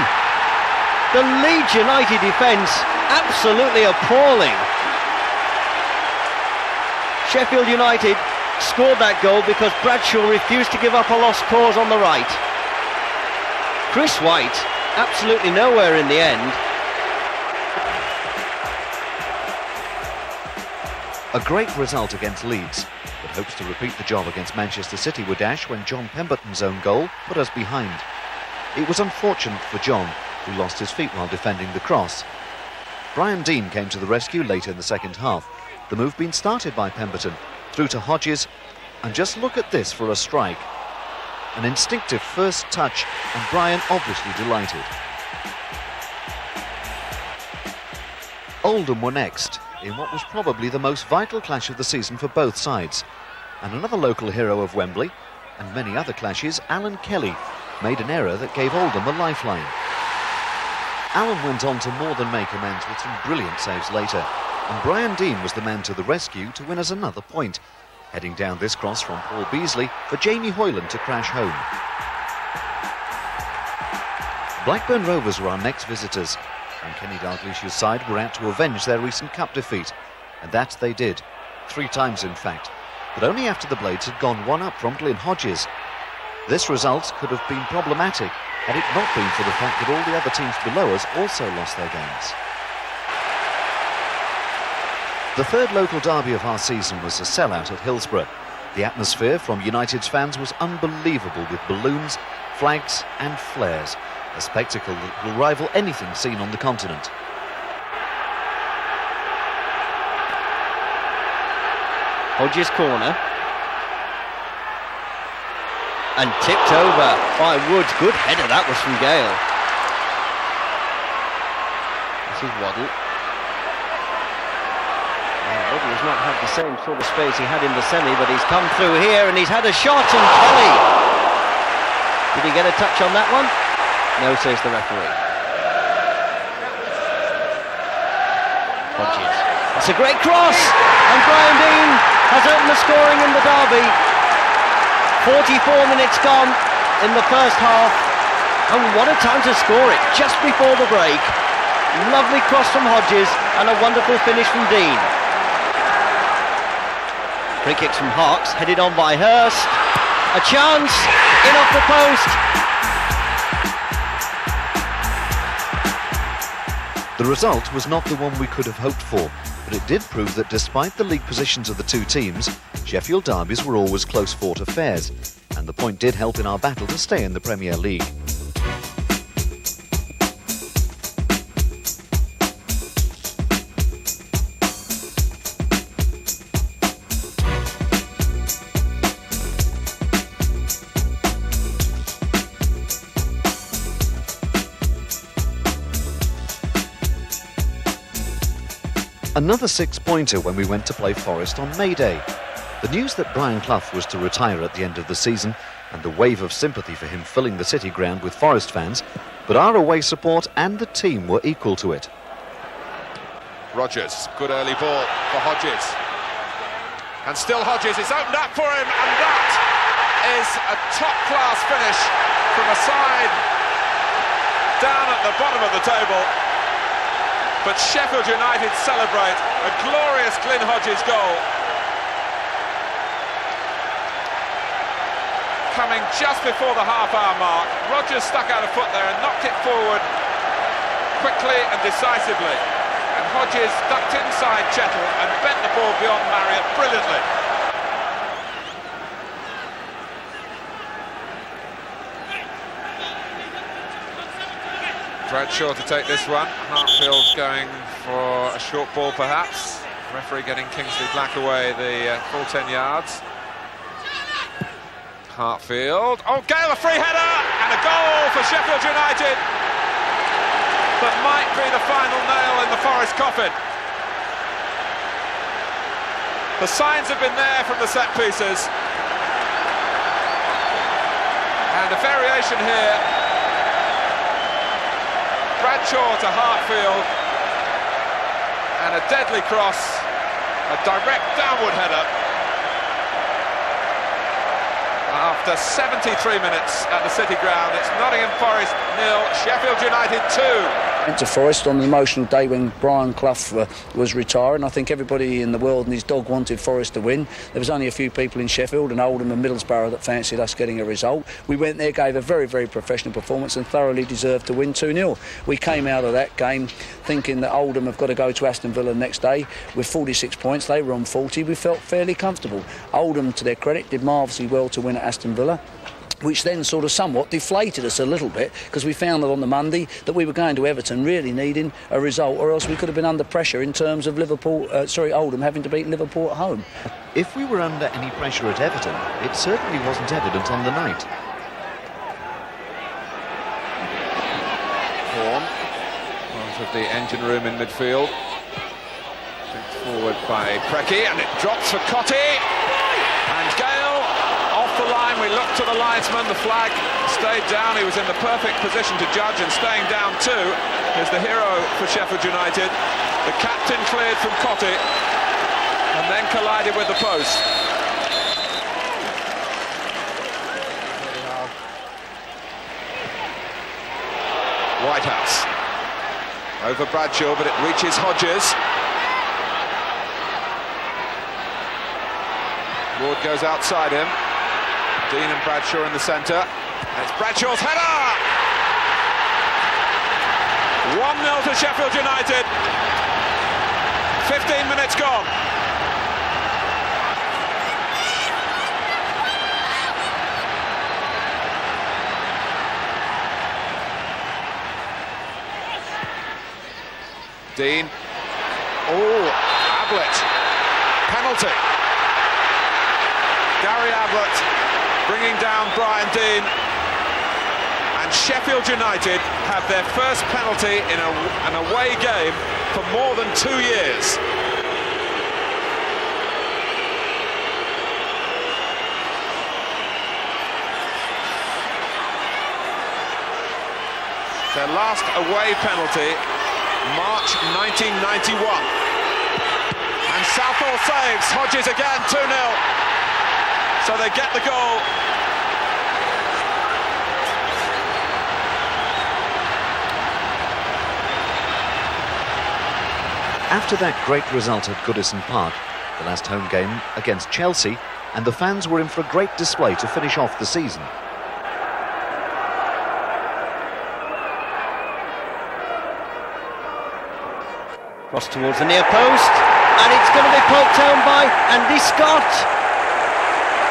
The Leeds United defence absolutely appalling. Sheffield United scored that goal because Bradshaw refused to give up a lost cause on the right. Chris White absolutely nowhere in the end. A great result against Leeds, but hopes to repeat the job against Manchester City were dashed when John Pemberton's own goal put us behind. It was unfortunate for John, who lost his feet while defending the cross. Brian Deane came to the rescue later in the second half. The move being started by Pemberton, through to Hodges, and just look at this for a strike. An instinctive first touch, and Brian obviously delighted. Oldham were next, in what was probably the most vital clash of the season for both sides. And another local hero of Wembley, and many other clashes, Alan Kelly, made an error that gave Oldham a lifeline. Allen went on to more than make amends with some brilliant saves later, and Brian Deane was the man to the rescue to win us another point, heading down this cross from Paul Beasley for Jamie Hoyland to crash home. Blackburn Rovers were our next visitors, and Kenny Dalglish's side were out to avenge their recent cup defeat, and that they did, 3 times in fact, but only after the Blades had gone 1 up from Glyn Hodges. This result could have been problematic had it not been for the fact that all the other teams below us also lost their games. The third local derby of our season was a sellout at Hillsborough. The atmosphere from United's fans was unbelievable, with balloons, flags and flares, a spectacle that will rival anything seen on the continent. Hodges corner. And tipped over by Woods. Good header that was from Gale. This is Waddle. Waddle has not had the same sort of space he had in the semi, but he's come through here and he's had a shot, and Kelly. Did he get a touch on that one? No, says the referee. Hodges. That's a great cross, and Brian Deane has opened the scoring in the derby. 44 minutes gone in the first half, and what a time to score it just before the break. Lovely cross from Hodges and a wonderful finish from Deane. Free kicks from Harks, headed on by Hurst. A chance, in off the post. The result was not the one we could have hoped for, but it did prove that despite the league positions of the two teams, Sheffield derbies were always close-fought affairs, and the point did help in our battle to stay in the Premier League. Another 6-pointer when we went to play Forest on May Day. The news that Brian Clough was to retire at the end of the season, and the wave of sympathy for him filling the City ground with Forest fans, but our away support and the team were equal to it. Rodgers, good early ball for Hodges. And still Hodges, it's opened up for him, and that is a top-class finish from a side down at the bottom of the table. But Sheffield United celebrate a glorious Glyn Hodges goal. Coming just before the half-hour mark, Rodgers stuck out a foot there and knocked it forward quickly and decisively. And Hodges ducked inside Chettle and bent the ball beyond Marriott brilliantly. Bradshaw to take this one. Hartfield going for a short ball perhaps. Referee getting Kingsley Black away the full 10 yards. Hartfield. Oh, Gale, a free header and a goal for Sheffield United. That might be the final nail in the Forest coffin. The signs have been there from the set pieces. And a variation here. Bradshaw to Hartfield, and a deadly cross, a direct downward header. After 73 minutes at the City ground, it's Nottingham Forest 0, Sheffield United 2. Went to Forest on an emotional day when Brian Clough was retiring. I think everybody in the world and his dog wanted Forest to win. There was only a few people in Sheffield and Oldham and Middlesbrough that fancied us getting a result. We went there, gave a very, very professional performance and thoroughly deserved to win 2-0. We came out of that game thinking that Oldham have got to go to Aston Villa next day with 46 points. They were on 40. We felt fairly comfortable. Oldham, to their credit, did marvellously well to win at Aston Villa, which then sort of somewhat deflated us a little bit, because we found that on the Monday that we were going to Everton really needing a result, or else we could have been under pressure in terms of Oldham having to beat Liverpool at home. If we were under any pressure at Everton, it certainly wasn't evident on the night. Horn, part of the engine room in midfield. Picked forward by Preki, and it drops for Cottee. And Gale off the line. We looked to the linesman. The flag stayed down. He was in the perfect position to judge, and staying down too. is the hero for Sheffield United. The captain cleared from Cottee and then collided with the post. Whitehouse over Bradshaw, but it reaches Hodges. Ward goes outside him. Deane and Bradshaw in the centre. And it's Bradshaw's header! 1-0 to Sheffield United. 15 minutes gone. Deane. Oh, Ablett. Penalty. Gary Ablett bringing down Brian Deane. And Sheffield United have their first penalty in an away game for more than 2 years. Their last away penalty, March 1991. And Southall saves. Hodges again, 2-0. So they get the goal. After that great result at Goodison Park, the last home game against Chelsea, and the fans were in for a great display to finish off the season. Cross towards the near post, and it's going to be poked down by Andy Scott,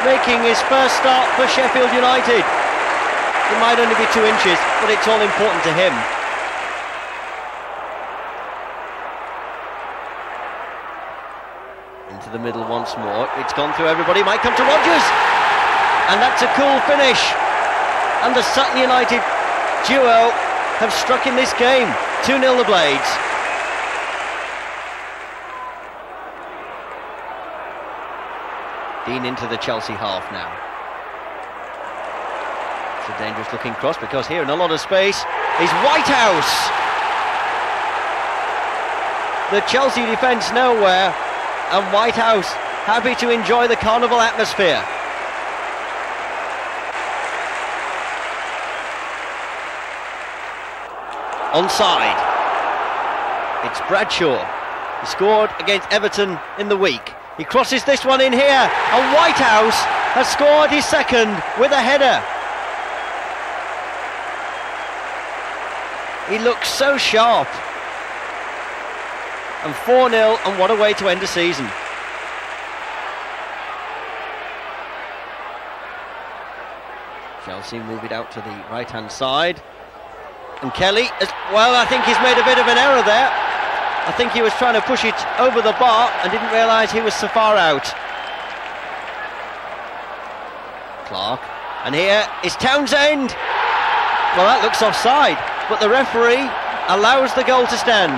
making his first start for Sheffield United. It might only be 2 inches, but it's all important to him. Into the middle once more. It's gone through everybody. Might come to Rodgers, and that's a cool finish. And the Sutton United duo have struck in this game. 2-0 the Blades. Deane into the Chelsea half now. It's a dangerous looking cross, because here in a lot of space is Whitehouse. The Chelsea defence nowhere, and Whitehouse happy to enjoy the carnival atmosphere. Onside. It's Bradshaw. He scored against Everton in the week. He crosses this one in here, and Whitehouse has scored his second with a header. He looks so sharp. And 4-0, and what a way to end the season. Chelsea move it out to the right-hand side. And Kelly, well, I think he's made a bit of an error there. I think he was trying to push it over the bar and didn't realise he was so far out. Clark, and here is Townsend. Well, that looks offside, but the referee allows the goal to stand.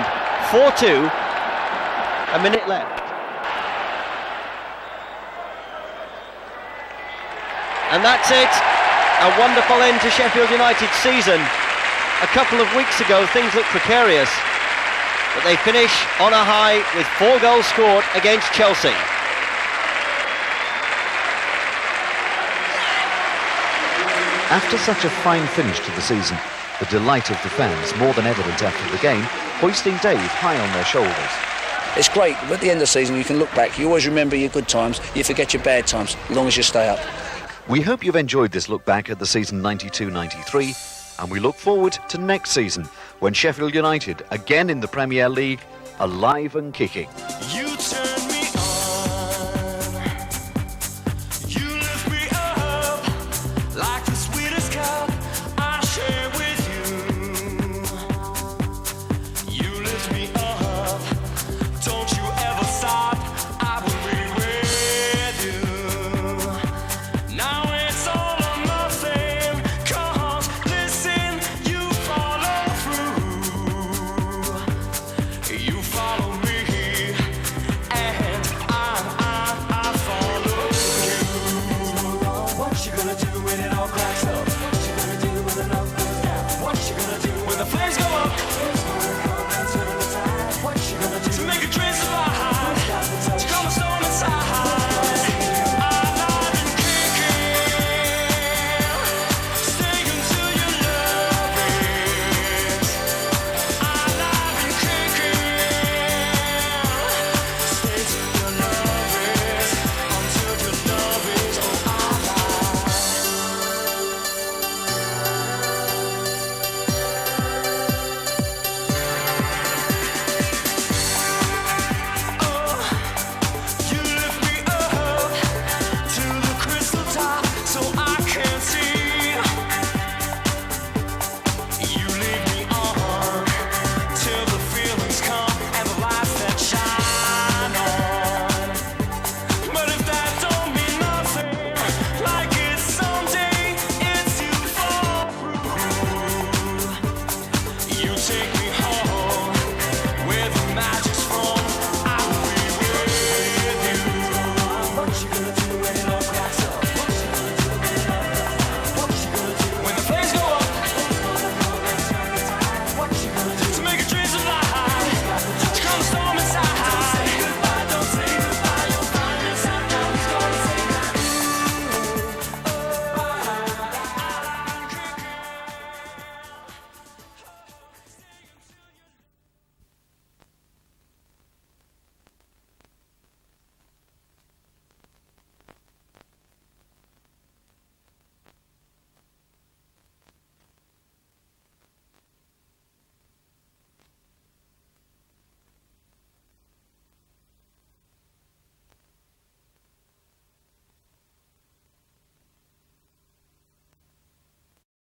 4-2, a minute left. And that's it, a wonderful end to Sheffield United's season. A couple of weeks ago things looked precarious, but they finish on a high with 4 goals scored against Chelsea. After such a fine finish to the season, the delight of the fans more than evident after the game, hoisting Dave high on their shoulders. It's great. At the end of the season, you can look back. You always remember your good times. You forget your bad times, as long as you stay up. We hope you've enjoyed this look back at the season 92-93, and we look forward to next season, when Sheffield United, again in the Premier League, alive and kicking.